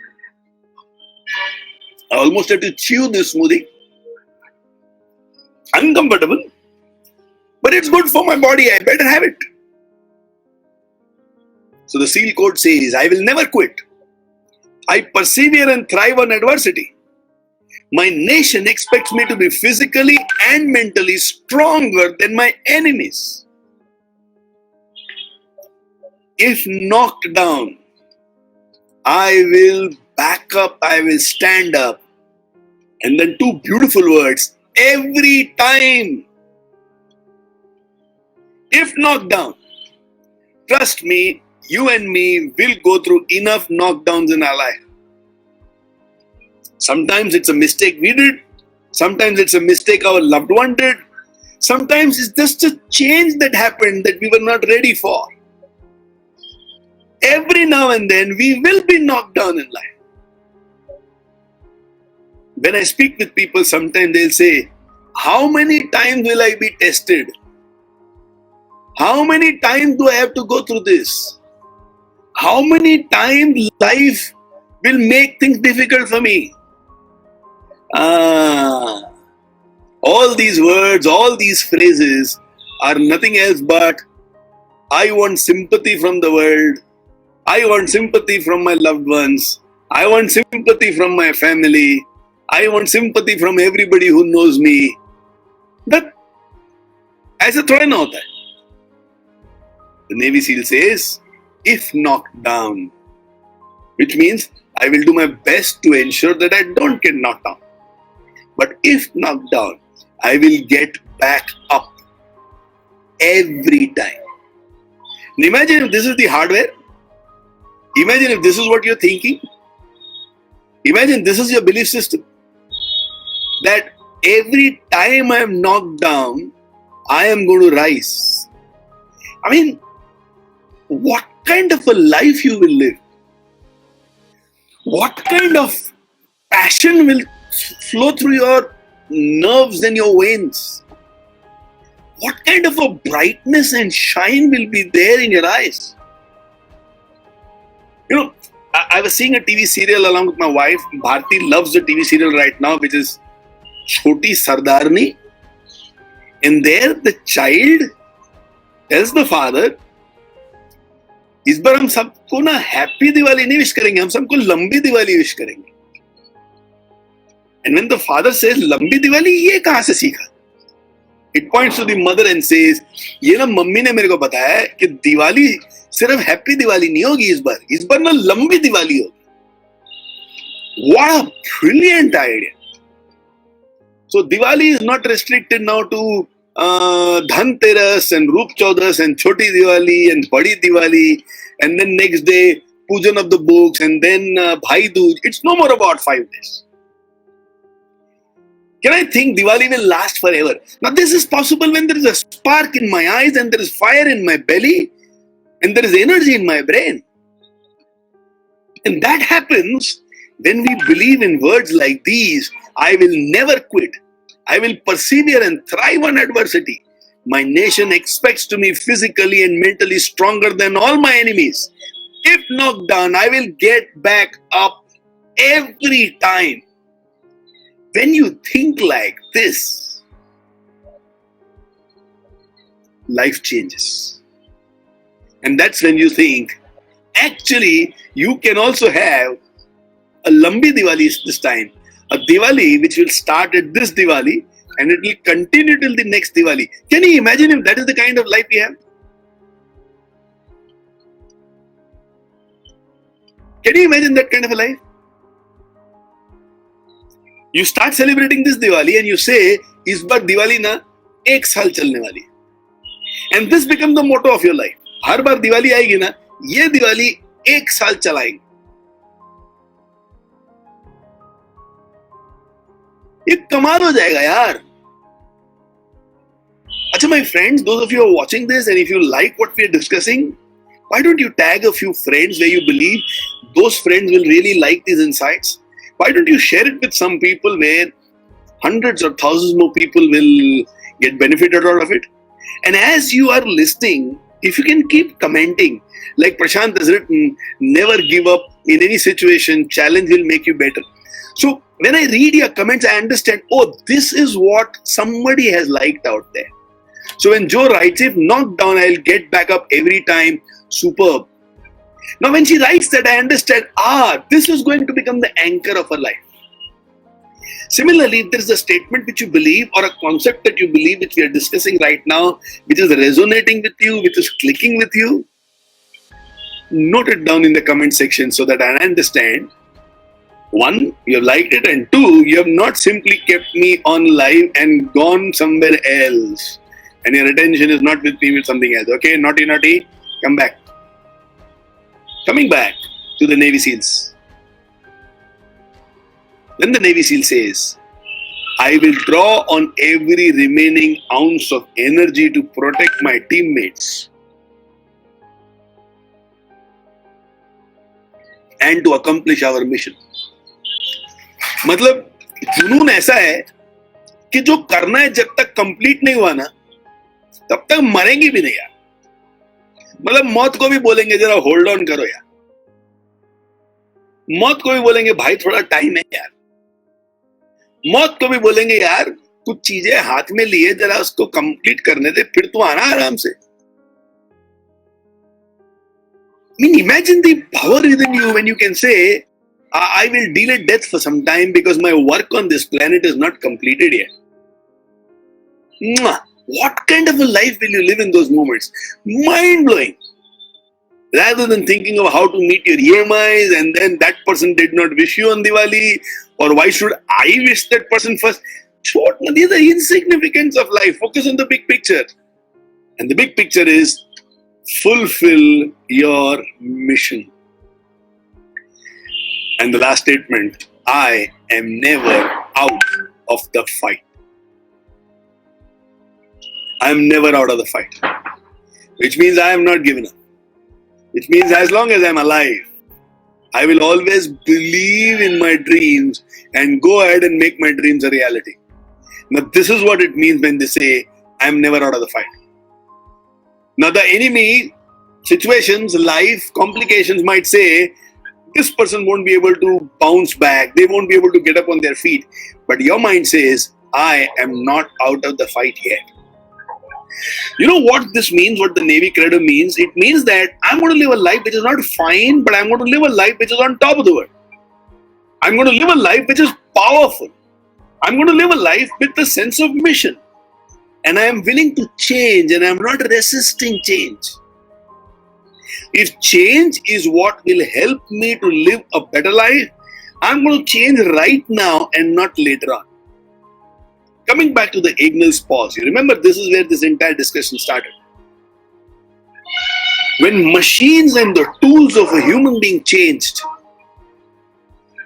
I almost had to chew this smoothie. Uncomfortable. But it's good for my body. I better have it. So the SEAL code says, I will never quit. I persevere and thrive on adversity. My nation expects me to be physically and mentally stronger than my enemies. If knocked down, I will back up, I will stand up. And then two beautiful words, every time. If knocked down, trust me, you and me will go through enough knockdowns in our life. Sometimes it's a mistake we did. Sometimes it's a mistake our loved one did. Sometimes it's just a change that happened that we were not ready for. Every now and then we will be knocked down in life. When I speak with people, sometimes they'll say, how many times will I be tested? How many times do I have to go through this? How many times life will make things difficult for me? All these words, all these phrases are nothing else but I want sympathy from the world. I want sympathy from my loved ones. I want sympathy from my family. I want sympathy from everybody who knows me. But ऐसा थोड़ा ना होता है. The Navy SEAL says, if knocked down, which means I will do my best to ensure that I don't get knocked down. But if knocked down, I will get back up every time. And imagine if this is the hardware. Imagine if this is what you're thinking. Imagine this is your belief system. That every time I am knocked down, I am going to rise. I mean, what kind of a life you will live? What kind of passion will flow through your nerves and your veins? What kind of a brightness and shine will be there in your eyes? You know, I was seeing a TV serial along with my wife. Bharti loves the TV serial right now, which is Choti Sardarni. And there the child tells the father, इस बार हम सबको ना happy Diwali नहीं wish करेंगे, हम सबको लंबी Diwali wish करेंगे. And when the father says लंबी दिवाली, ये कहाँ से सीखा? It points to the mother and says, ये ना मम्मी ने मेरे को बताया कि दिवाली सिर्फ हैप्पी दिवाली नहीं होगी इस बार ना लंबी दिवाली होगी. What a brilliant idea. So Diwali is not restricted now to Dhanteras and Roop Chaudas and Choti Diwali and Badi Diwali and then next day Pujan of the books and then Bhai Dooj. It's no more about 5 days. Can I think Diwali will last forever? Now this is possible when there is a spark in my eyes and there is fire in my belly and there is energy in my brain. And that happens when we believe in words like these. I will never quit. I will persevere and thrive on adversity. My nation expects to be physically and mentally stronger than all my enemies. If knocked down, I will get back up every time. When you think like this, life changes. And that's when you think, actually, you can also have a Lambi Diwali this time. A Diwali which will start at this Diwali and it will continue till the next Diwali. Can you imagine if that is the kind of life we have? Can you imagine that kind of a life? You start celebrating this Diwali and you say, इस बार दिवाली ना 1 साल चलने वाली. And this becomes the motto of your life. हर बार दिवाली आएगी ना, ये दिवाली 1 साल चलाएंगे. ये कमाल हो जाएगा यार. अच्छा, my friends, those of you who are watching this and if you like what we are discussing, why don't you tag a few friends where you believe those friends will really like these insights? Why don't you share it with some people where hundreds or thousands more people will get benefited out of it? And as you are listening, if you can keep commenting, like Prashant has written, never give up in any situation, challenge will make you better. So when I read your comments, I understand, oh, this is what somebody has liked out there. So when Joe writes, if knocked down, I'll get back up every time, superb. Now when she writes that, I understand, this is going to become the anchor of her life. Similarly, if there is a statement which you believe or a concept that you believe, which we are discussing right now, which is resonating with you, which is clicking with you, note it down in the comment section so that I understand. One, you have liked it, and two, you have not simply kept me on live and gone somewhere else. And your attention is not with me with something else. Okay, naughty, come back. Coming back to the Navy SEALs. Then the Navy SEAL says, I will draw on every remaining ounce of energy to protect my teammates and to accomplish our mission. मतलब जुनून ऐसा है कि जो करना है जब तक कंप्लीट नहीं हुआ ना, तब तक मरेंगे भी नहीं यार. मतलब मौत को भी बोलेंगे जरा होल्ड ऑन करो यार. मौत को भी बोलेंगे भाई थोड़ा टाइम है यार. मौत को भी बोलेंगे यार कुछ चीजें हाथ में लिए जरा उसको कंप्लीट करने दे, फिर तू आना आराम से. I mean, imagine the power within you when you can say, I will delay death for some time because my work on this planet is not completed yet. What kind of a life will you live in those moments? Mind-blowing. Rather than thinking of how to meet your EMIs and then that person did not wish you on Diwali, or why should I wish that person first? Short, these are insignificance of life. Focus on the big picture. And the big picture is fulfill your mission. And the last statement, I am never out of the fight. I am never out of the fight. Which means I am not given up. Which means as long as I am alive, I will always believe in my dreams and go ahead and make my dreams a reality. Now this is what it means when they say, I am never out of the fight. Now the enemy, situations, life, complications might say, this person won't be able to bounce back. They won't be able to get up on their feet. But your mind says, I am not out of the fight yet. You know what this means, what the Navy credo means? It means that I'm going to live a life which is not fine, but I'm going to live a life which is on top of the world. I'm going to live a life which is powerful. I'm going to live a life with a sense of mission. And I am willing to change and I am not resisting change. If change is what will help me to live a better life, I'm going to change right now and not later on. Coming back to the Agnell's pause, you remember this is where this entire discussion started. When machines and the tools of a human being changed,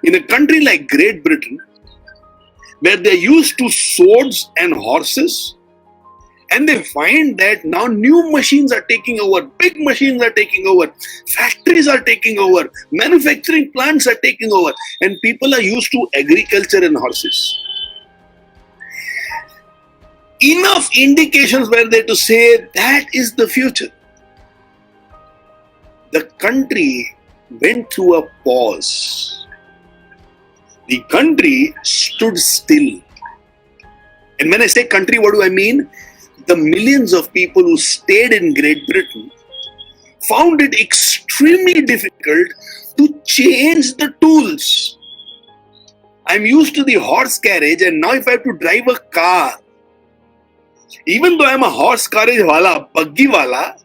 in a country like Great Britain, where they're used to swords and horses, and they find that now new machines are taking over, big machines are taking over, factories are taking over, manufacturing plants are taking over, and people are used to agriculture and horses. Enough indications were there to say that is the future. The country went through a pause. The country stood still. And when I say country, what do I mean? The millions of people who stayed in Great Britain found it extremely difficult to change the tools. I'm used to the horse carriage, and now if I have to drive a car, even though I'm a horse carriage wala, buggy wala,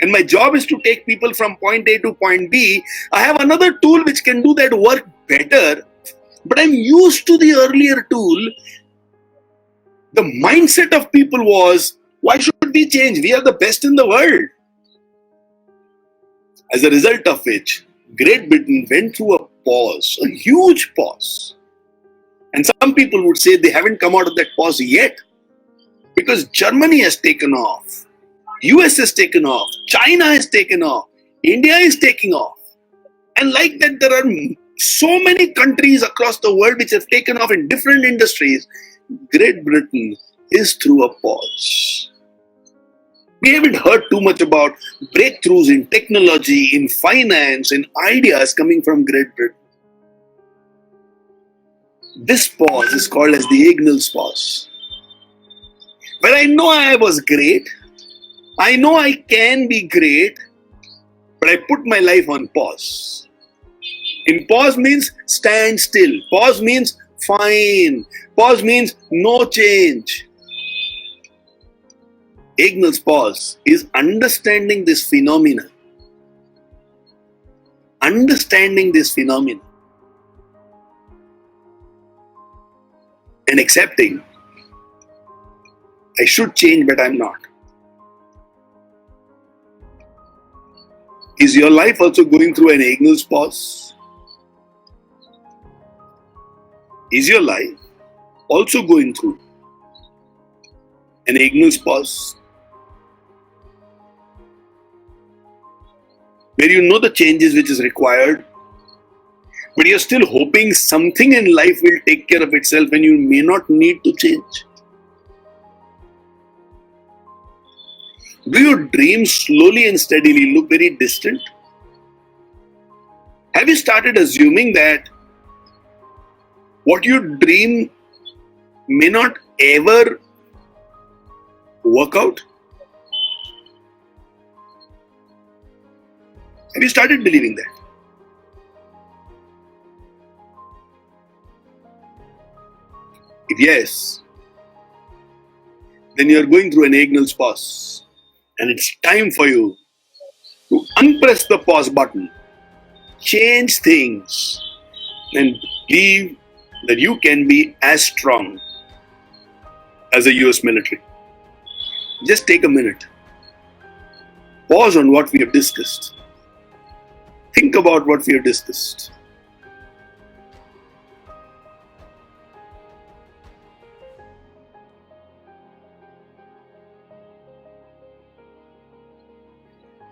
and my job is to take people from point A to point B, I have another tool which can do that work better, but I'm used to the earlier tool. The mindset of people was, why should we change? We are the best in the world. As a result of which, Great Britain went through a pause, a huge pause. And some people would say they haven't come out of that pause yet. Because Germany has taken off, US has taken off, China has taken off, India is taking off. And like that, there are so many countries across the world which have taken off in different industries. Great Britain is through a pause. We haven't heard too much about breakthroughs in technology, in finance, in ideas coming from Great Britain. This pause is called as the Agnell's pause. But I know I was great, I know I can be great, but I put my life on pause. In pause means stand still. Pause means Fine. Pause means no change. Agnell's pause is understanding this phenomena. Understanding this phenomena. And accepting I should change, but I'm not. Is your life also going through an Agnell's pause? Is your life also going through an Agnell's pause? Where you know the changes which is required, but you're still hoping something in life will take care of itself and you may not need to change. Do your dreams slowly and steadily look very distant? Have you started assuming that what you dream may not ever work out? Have you started believing that? If yes, then you are going through an Agnell's pause. And it's time for you to unpress the pause button, change things, and believe that you can be as strong as the US military. Just take a minute. Pause on what we have discussed. Think about what we have discussed.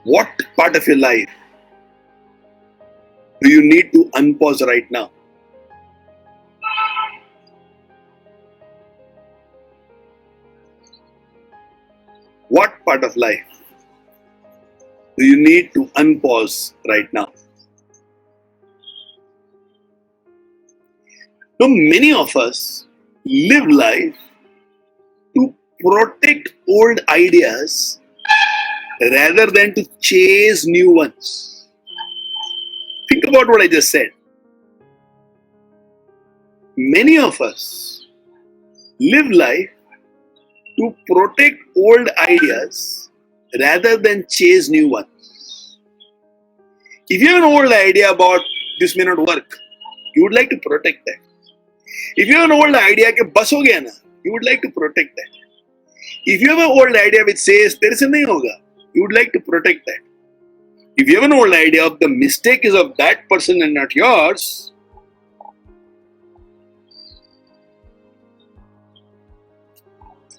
What part of your life do you need to unpause right now? What part of life do you need to unpause right now? So many of us live life to protect old ideas rather than to chase new ones. Think about what I just said. Many of us live life to protect old ideas rather than chase new ones. If you have an old idea about this may not work, you would like to protect that. If you have an old idea that bus ho gaya na, you would like to protect that. If you have an old idea which says tere se nahi hoga, you would like to protect that. If you have an old idea of the mistake is of that person and not yours,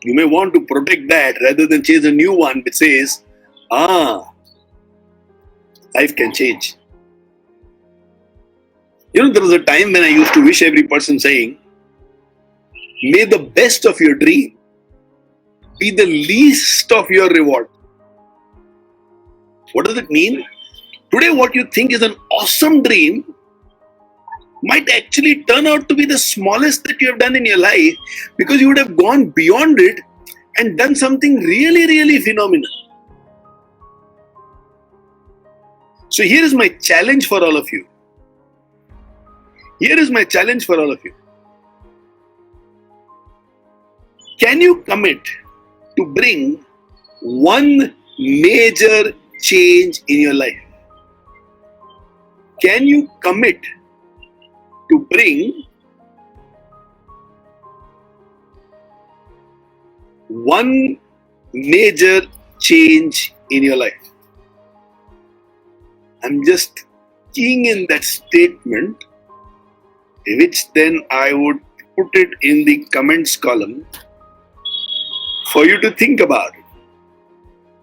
you may want to protect that rather than chase a new one which says, life can change. There was a time when I used to wish every person saying, may the best of your dream be the least of your reward. What does it mean? Today what you think is an awesome dream might actually turn out to be the smallest that you have done in your life because you would have gone beyond it and done something really, really phenomenal. So here is my challenge for all of you. Here is my challenge for all of you. Can you commit to bring one major change in your life? Can you commit to bring one major change in your life? I'm just keying in that statement, which then I would put it in the comments column for you to think about it.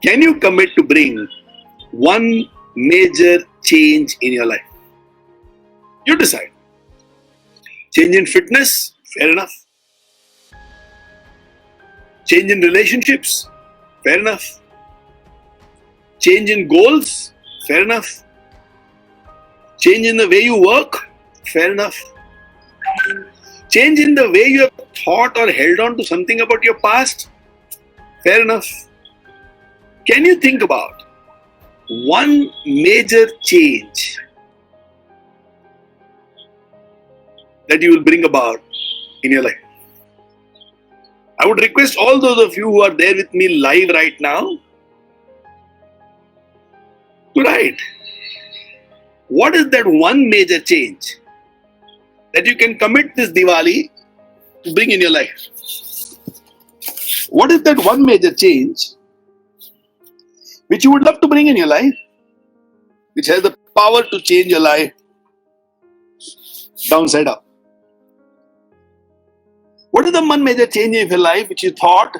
Can you commit to bring one major change in your life? You decide. Change in fitness, fair enough. Change in relationships, fair enough. Change in goals, fair enough. Change in the way you work, fair enough. Change in the way you have thought or held on to something about your past, fair enough. Can you think about one major change that you will bring about in your life? I would request all those of you who are there with me live right now to write. What is that one major change that you can commit this Diwali to bring in your life? What is that one major change which you would love to bring in your life, which has the power to change your life downside up? What is the one major change in your life which you thought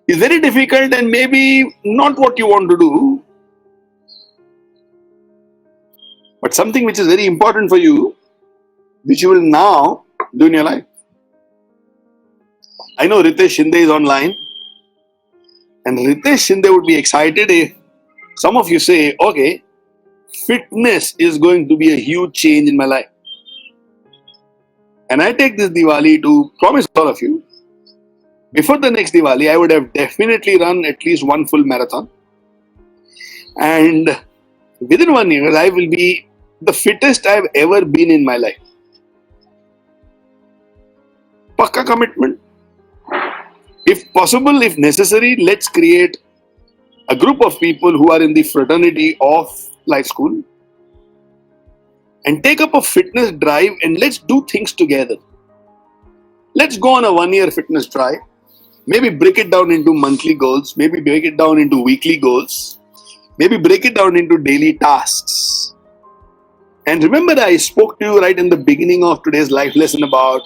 is very difficult and maybe not what you want to do, but something which is very important for you, which you will now do in your life? I know Ritesh Shinde is online, and Ritesh Shinde would be excited if some of you say, okay, fitness is going to be a huge change in my life. And I take this Diwali to promise all of you, before the next Diwali, I would have definitely run at least one full marathon. And within 1 year, I will be the fittest I've ever been in my life. Pakka commitment. If possible, if necessary, let's create a group of people who are in the fraternity of Life School and take up a fitness drive and let's do things together. Let's go on a 1 year fitness drive. Maybe break it down into monthly goals. Maybe break it down into weekly goals. Maybe break it down into daily tasks. And remember, I spoke to you right in the beginning of today's life lesson about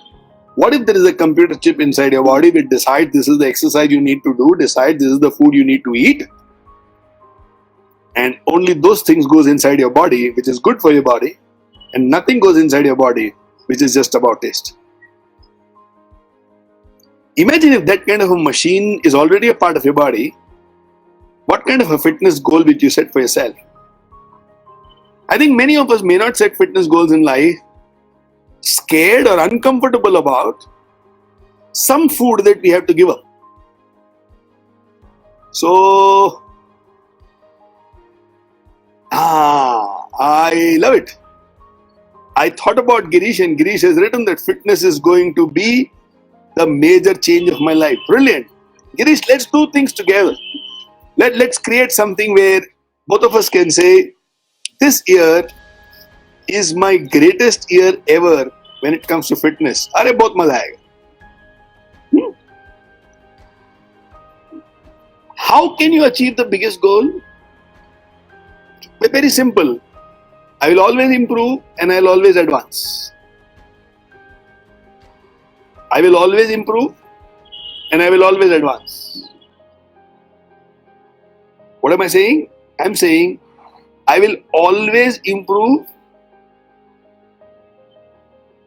what if there is a computer chip inside your body which decides this is the exercise you need to do, decides this is the food you need to eat, and only those things goes inside your body which is good for your body, and nothing goes inside your body which is just about taste. Imagine if that kind of a machine is already a part of your body, what kind of a fitness goal would you set for yourself? I think many of us may not set fitness goals in life, scared or uncomfortable about some food that we have to give up. So, I love it. I thought about Girish, and Girish has written that fitness is going to be the major change of my life. Brilliant. Girish, let's do things together. Let's create something where both of us can say, this year is my greatest year ever when it comes to fitness. Arey bahut maza aayega. How can you achieve the biggest goal? Very simple. I will always improve and I will always advance. I will always improve and I will always advance. What am I saying? I'm saying I will always improve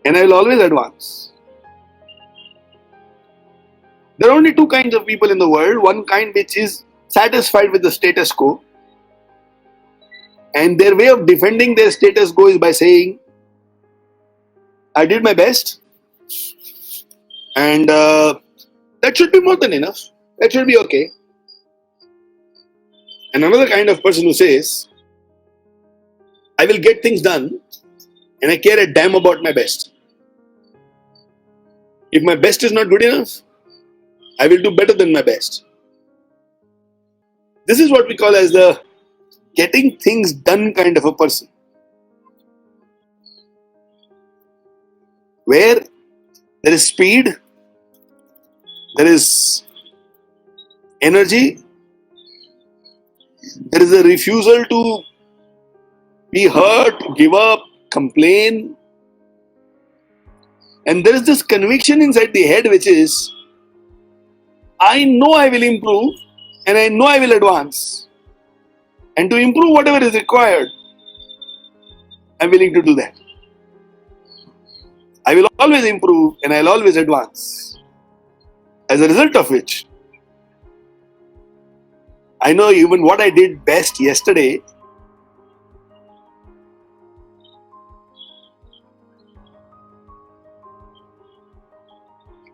and I will always advance. There are only two kinds of people in the world. One kind which is satisfied with the status quo, and their way of defending their status quo is by saying, I did my best and that should be more than enough. That should be okay. And another kind of person who says, I will get things done and I care a damn about my best. If my best is not good enough, I will do better than my best. This is what we call as the getting things done kind of a person. Where there is speed, there is energy, there is a refusal to be hurt, give up, complain. And there is this conviction inside the head which is, I know I will improve and I know I will advance. And to improve whatever is required, I'm willing to do that. I will always improve and I'll always advance. As a result of which, I know even what I did best yesterday,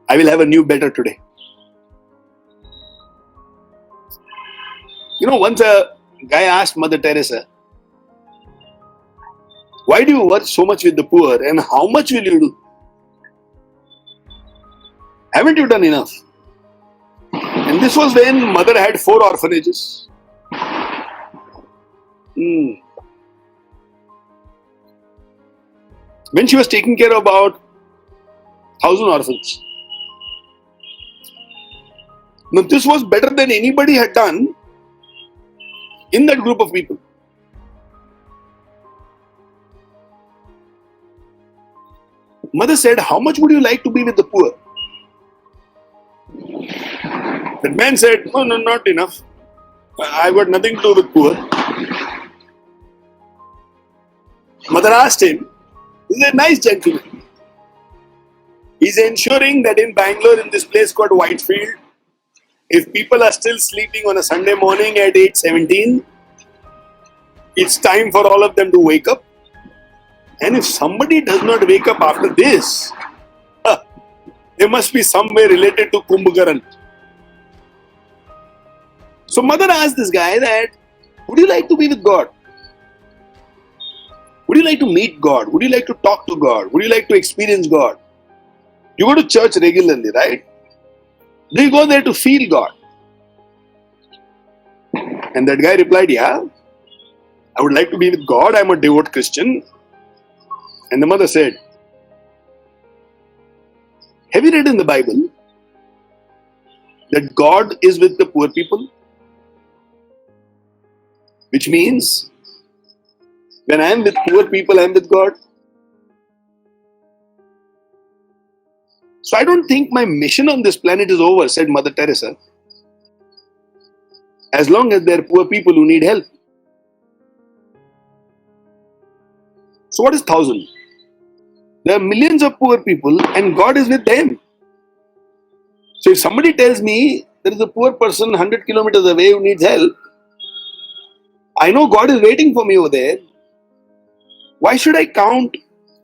I will have a new better today. You know, once a guy asked Mother Teresa, why do you work so much with the poor and how much will you do? Haven't you done enough? And this was when mother had 4 orphanages. When she was taking care of about 1,000 orphans. Now this was better than anybody had done in that group of people. Mother said, how much would you like to be with the poor? That man said, no, not enough. I've got nothing to do with poor. Mother asked him, he's a nice gentleman. He's ensuring that in Bangalore, in this place called Whitefield, if people are still sleeping on a Sunday morning at 8:17, it's time for all of them to wake up. And if somebody does not wake up after this, they must be somewhere related to Kumbhakaran. So mother asked this guy that, would you like to be with God? Would you like to meet God? Would you like to talk to God? Would you like to experience God? You go to church regularly, right? Do you go there to feel God? And that guy replied, yeah, I would like to be with God. I'm a devout Christian. And the mother said, have you read in the Bible that God is with the poor people? Which means, when I am with poor people, I am with God. So I don't think my mission on this planet is over, said Mother Teresa. As long as there are poor people who need help. So what is 1,000? There are millions of poor people and God is with them. So if somebody tells me there is a poor person 100 kilometers away who needs help, I know God is waiting for me over there. Why should I count?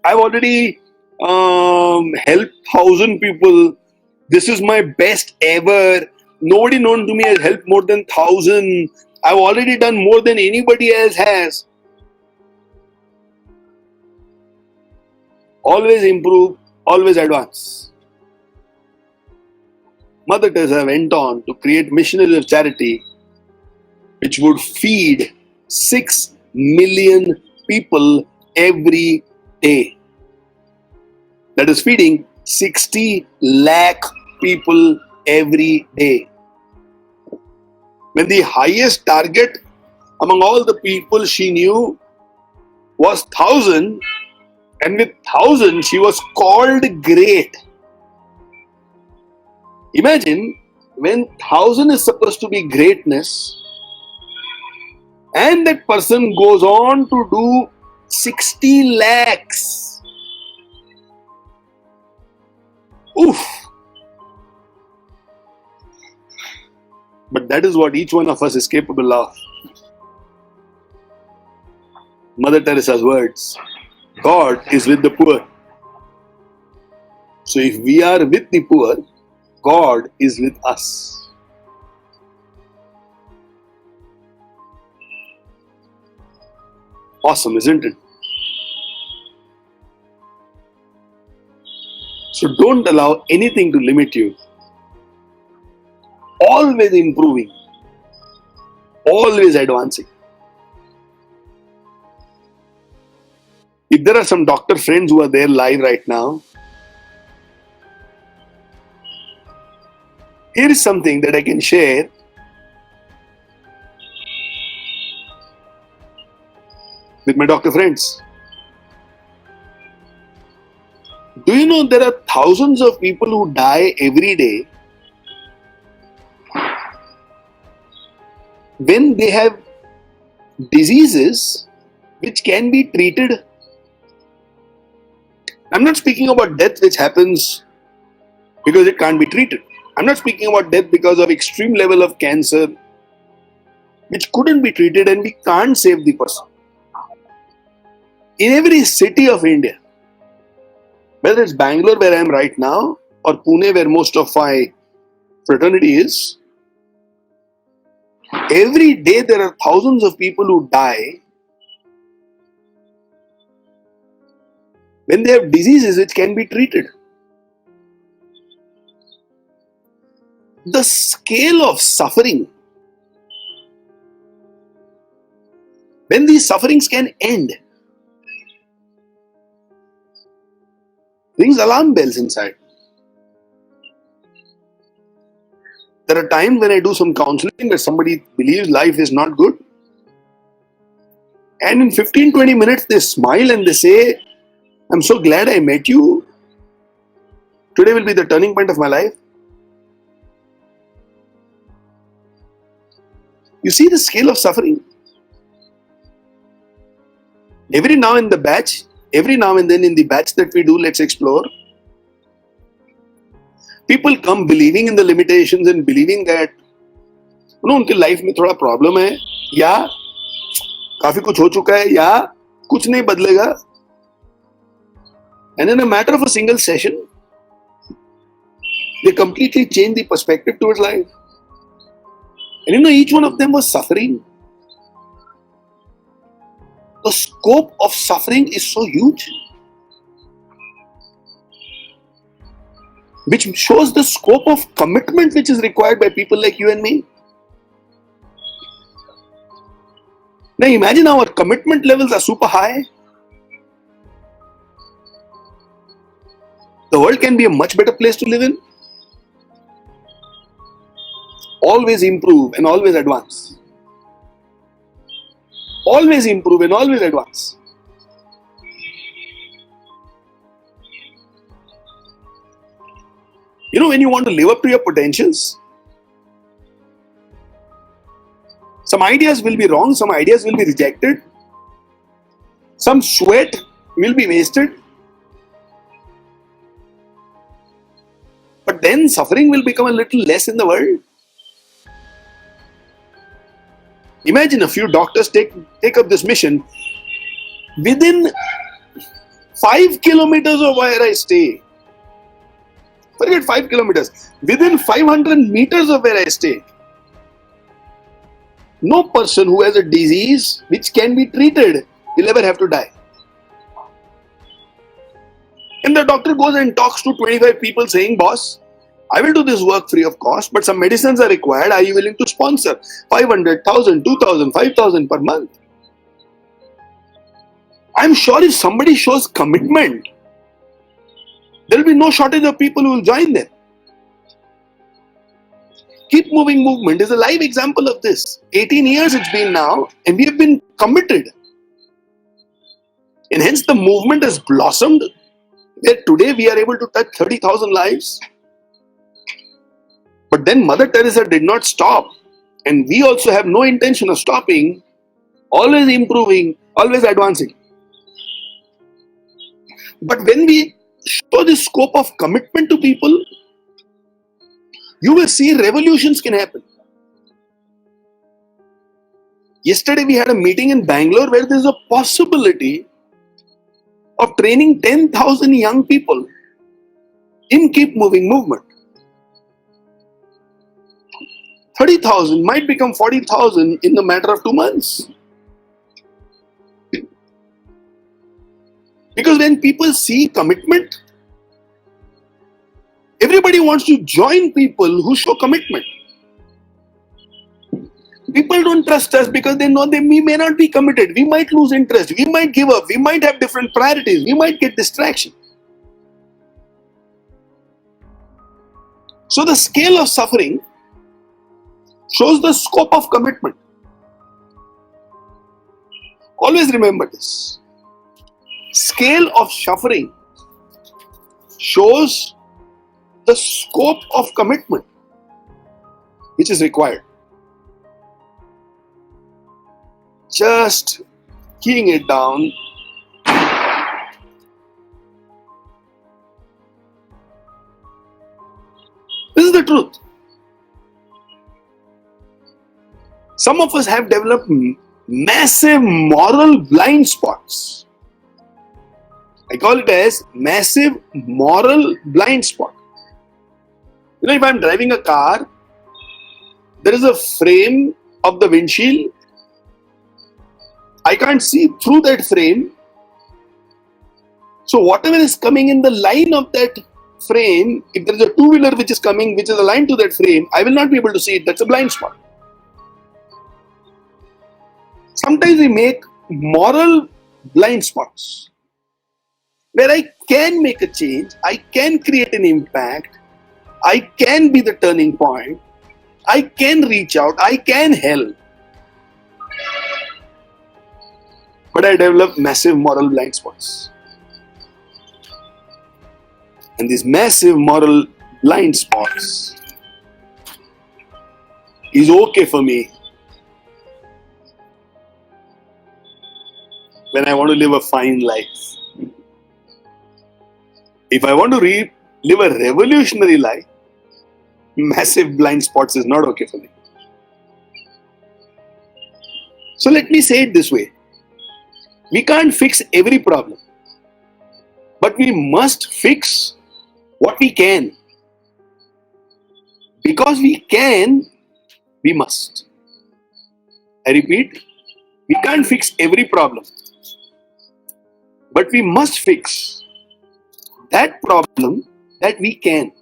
I've already helped 1,000 people. This is my best ever. Nobody known to me has helped more than 1,000. I've already done more than anybody else has. Always improve, always advance. Mother Teresa went on to create missionaries of charity which would feed 6 million people every day. That is feeding 60 lakh people every day. When the highest target among all the people she knew was 1,000, and with 1,000 she was called great. Imagine when 1,000 is supposed to be greatness, and that person goes on to do 60 lakhs. Oof! But that is what each one of us is capable of. Mother Teresa's words, God is with the poor. So if we are with the poor, God is with us. Awesome, isn't it? So don't allow anything to limit you. Always improving. Always advancing. If there are some doctor friends who are there live right now, here is something that I can share with my doctor friends. Do you know there are thousands of people who die every day when they have diseases which can be treated? I'm not speaking about death which happens because it can't be treated. I'm not speaking about death because of extreme level of cancer which couldn't be treated and we can't save the person. In every city of India, whether it's Bangalore where I am right now or Pune where most of my fraternity is, every day there are thousands of people who die when they have diseases which can be treated. the scale of suffering, when these sufferings can end, rings alarm bells inside. There are times when I do some counseling where somebody believes life is not good, and in 15-20 minutes they smile and they say, I'm so glad I met you. Today will be the turning point of my life. You see the scale of suffering. Every now and then in the batch that we do, let's explore, people come believing in the limitations and believing that उनकी life में थोड़ा problem है, या काफी कुछ हो चुका है, या कुछ नहीं बदलेगा. And in a matter of a single session, they completely change the perspective towards life. And each one of them was suffering. The scope of suffering is so huge, which shows the scope of commitment which is required by people like you and me. Now imagine our commitment levels are super high. The world can be a much better place to live in. Always improve and always advance. Always improve and always advance. When you want to live up to your potentials, some ideas will be wrong, some ideas will be rejected, some sweat will be wasted, but then suffering will become a little less in the world. Imagine a few doctors take up this mission. Within 5 kilometers of where I stay, forget 5 kilometers, within 500 meters of where I stay, no person who has a disease which can be treated will ever have to die. And the doctor goes and talks to 25 people saying, boss, I will do this work free of cost, but some medicines are required. Are you willing to sponsor 500,000, 2,000, 5,000 per month? I'm sure if somebody shows commitment, there will be no shortage of people who will join them. Keep Moving movement is a live example of this. 18 years it's been now, and we have been committed. And hence the movement has blossomed, where today we are able to touch 30,000 lives. But then Mother Teresa did not stop, and we also have no intention of stopping, always improving, always advancing. But when we show the scope of commitment to people, you will see revolutions can happen. Yesterday we had a meeting in Bangalore where there is a possibility of training 10,000 young people in Keep Moving movement. 30,000 might become 40,000 in the matter of 2 months. Because when people see commitment, everybody wants to join people who show commitment. People don't trust us because they know that we may not be committed. We might lose interest. We might give up. We might have different priorities. We might get distraction. So the scale of suffering shows the scope of commitment. Always remember this. Scale of suffering shows the scope of commitment which is required. Just keying it down. This is the truth. Some of us have developed massive moral blind spots. I call it as massive moral blind spot. If I'm driving a car, there is a frame of the windshield. I can't see through that frame. So whatever is coming in the line of that frame, if there is a two-wheeler which is coming, which is aligned to that frame, I will not be able to see it. That's a blind spot. Sometimes we make moral blind spots where I can make a change, I can create an impact, I can be the turning point, I can reach out, I can help. But I develop massive moral blind spots. And these massive moral blind spots is okay for me when I want to live a fine life. If I want to live a revolutionary life, massive blind spots is not okay for me. So let me say it this way. We can't fix every problem, but we must fix what we can. Because we can, we must. I repeat, we can't fix every problem, but we must fix that problem that we can.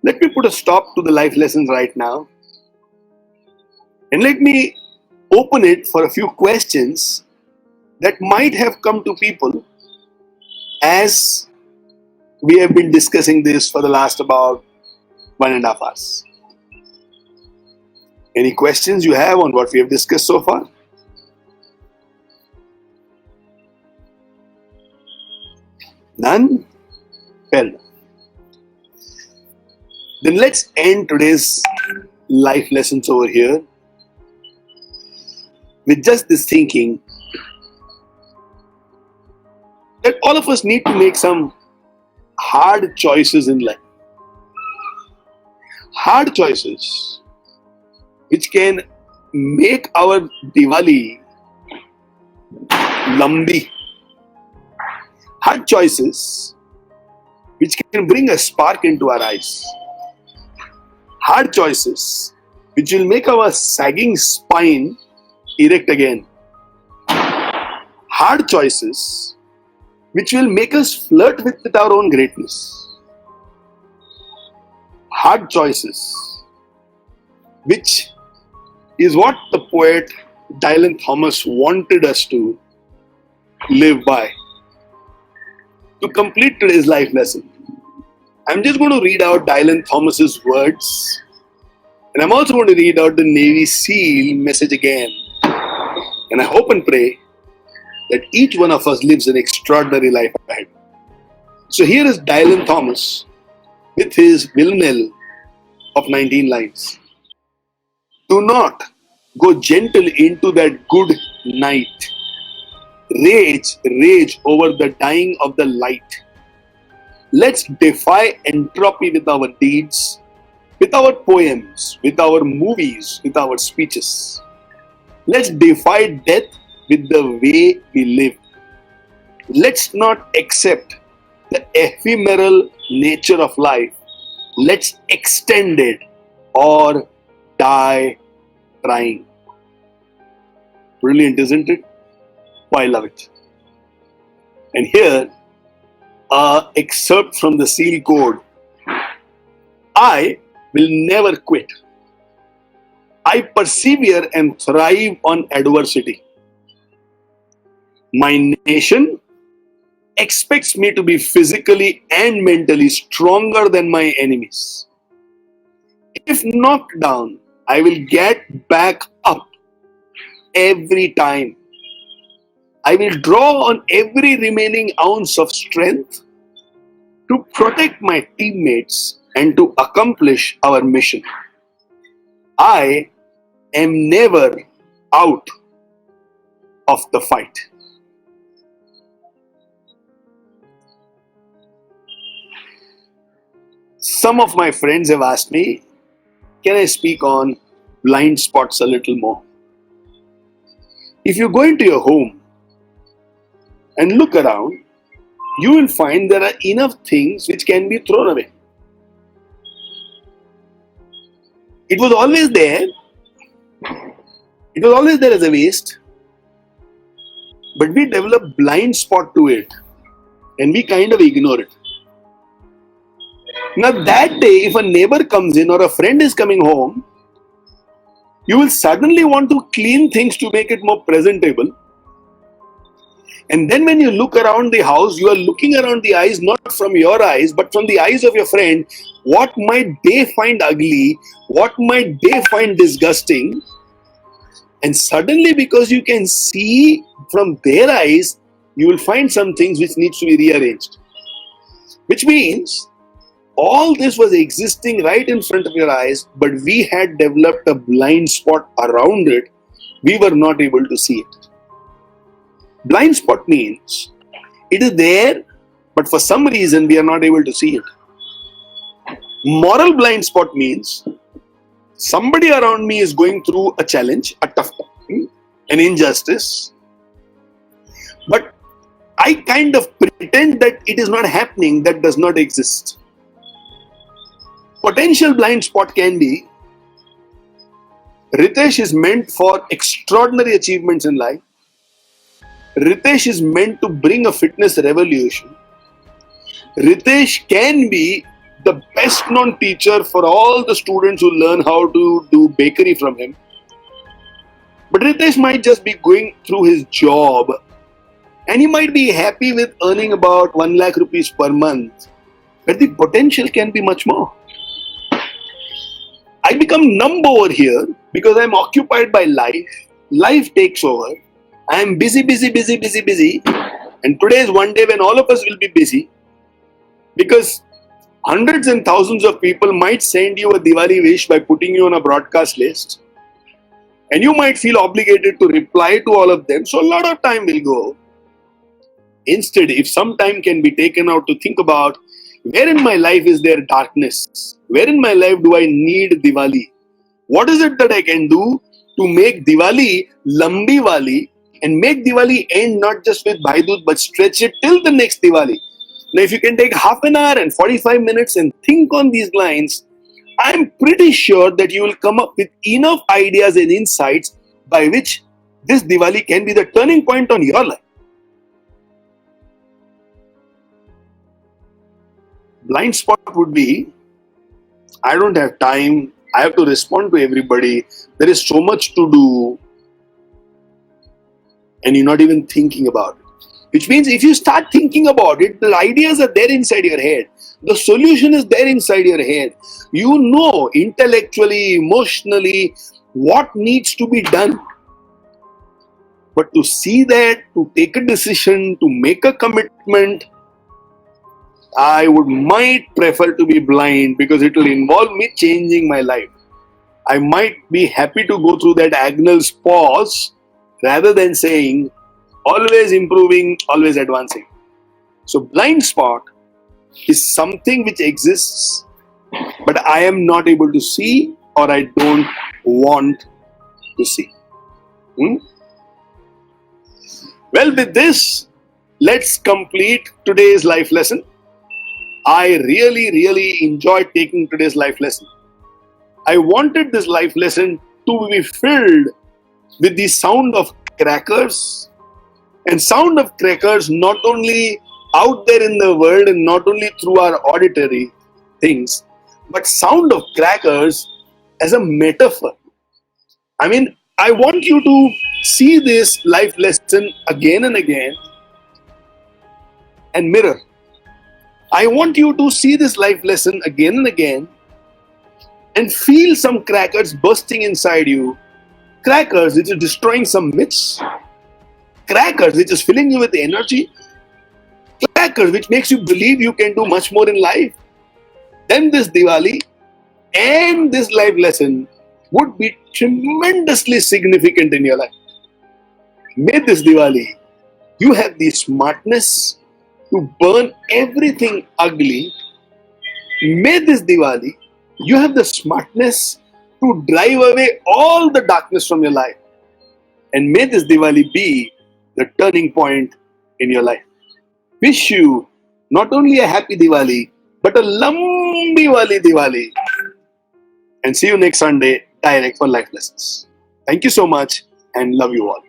Let me put a stop to the life lessons right now, and let me open it for a few questions that might have come to people as we have been discussing this for the last about 1.5 hours. Any questions you have on what we have discussed so far? None? Well, then let's end today's life lessons over here with just this thinking that all of us need to make some hard choices in life. Hard choices which can make our Diwali lambi. Hard choices which can bring a spark into our eyes. Hard choices which will make our sagging spine erect again. Hard choices which will make us flirt with our own greatness. Hard choices, which is what the poet Dylan Thomas wanted us to live by. To complete today's life lesson, I'm just going to read out Dylan Thomas's words, and I'm also going to read out the Navy SEAL message again. And I hope and pray that each one of us lives an extraordinary life ahead. So here is Dylan Thomas with his villanelle of 19 lines. Do not go gentle into that good night. Rage over the dying of the light. Let's defy entropy with our deeds, with our poems, with our movies, with our speeches. Let's defy death with the way we live. Let's not accept the ephemeral nature of life. Let's extend it or die trying. Brilliant, isn't it? Oh, I love it. And here, an excerpt from the SEAL Code. I will never quit. I persevere and thrive on adversity. My nation expects me to be physically and mentally stronger than my enemies. If knocked down, I will get back up every time. I will draw on every remaining ounce of strength to protect my teammates and to accomplish our mission. I am never out of the fight. Some of my friends have asked me, can I speak on blind spots a little more? If you go into your home and look around, you will find there are enough things which can be thrown away. It was always there, It was always there as a waste, but we develop blind spot to it and we kind of ignore it. Now that day, if a neighbor comes in or a friend is coming home, you will suddenly want to clean things to make it more presentable. And then when you look around the house, you are looking around the eyes, not from your eyes, but from the eyes of your friend. What might they find ugly? What might they find disgusting? And suddenly, because you can see from their eyes, you will find some things which needs to be rearranged. Which means, all this was existing right in front of your eyes, but we had developed a blind spot around it. We were not able to see it. Blind spot means it is there, but for some reason we are not able to see it. Moral blind spot means somebody around me is going through a challenge, a tough time, an injustice, but I kind of pretend that it is not happening, that does not exist. Potential blind spot can be Ritesh is meant for extraordinary achievements in life. Ritesh is meant to bring a fitness revolution. Ritesh can be the best known teacher for all the students who learn how to do bakery from him. But Ritesh might just be going through his job and he might be happy with earning about 1 lakh rupees per month. But the potential can be much more. I become numb over here because I am occupied by life. Life takes over. I am busy. And today is one day when all of us will be busy. Because hundreds and thousands of people might send you a Diwali wish by putting you on a broadcast list. And you might feel obligated to reply to all of them. So a lot of time will go. Instead, if some time can be taken out to think about where in my life is there darkness? Where in my life do I need Diwali? What is it that I can do to make Diwali lambi wali and make Diwali end not just with Bhai Dooj but stretch it till the next Diwali? Now, if you can take half an hour and 45 minutes and think on these lines, I'm pretty sure that you will come up with enough ideas and insights by which this Diwali can be the turning point on your life. Blind spot would be, I don't have time, I have to respond to everybody, there is so much to do, and you're not even thinking about it. Which means if you start thinking about it, the ideas are there inside your head. The solution is there inside your head. You know intellectually, emotionally, what needs to be done. But to see that, to take a decision, to make a commitment, I might prefer to be blind because it will involve me changing my life. I might be happy to go through that Agnell's pause rather than saying always improving, always advancing. So blind spot is something which exists, but I am not able to see or I don't want to see. Well, with this, let's complete today's life lesson. I really enjoyed taking today's life lesson. I wanted this life lesson to be filled with the sound of crackers, and sound of crackers not only out there in the world and not only through our auditory things, but sound of crackers as a metaphor. I mean, I want you to see this life lesson again and again and mirror. I want you to see this life lesson again and again and feel some crackers bursting inside you. Crackers which is destroying some myths. Crackers which is filling you with energy. Crackers which makes you believe you can do much more in life. Then this Diwali and this life lesson would be tremendously significant in your life. May this Diwali you have the smartness to burn everything ugly. May this Diwali you have the smartness to drive away all the darkness from your life. And may this Diwali be the turning point in your life. Wish you not only a happy Diwali, but a lambi wali Diwali. And see you next Sunday, direct for life lessons. Thank you so much. and love you all.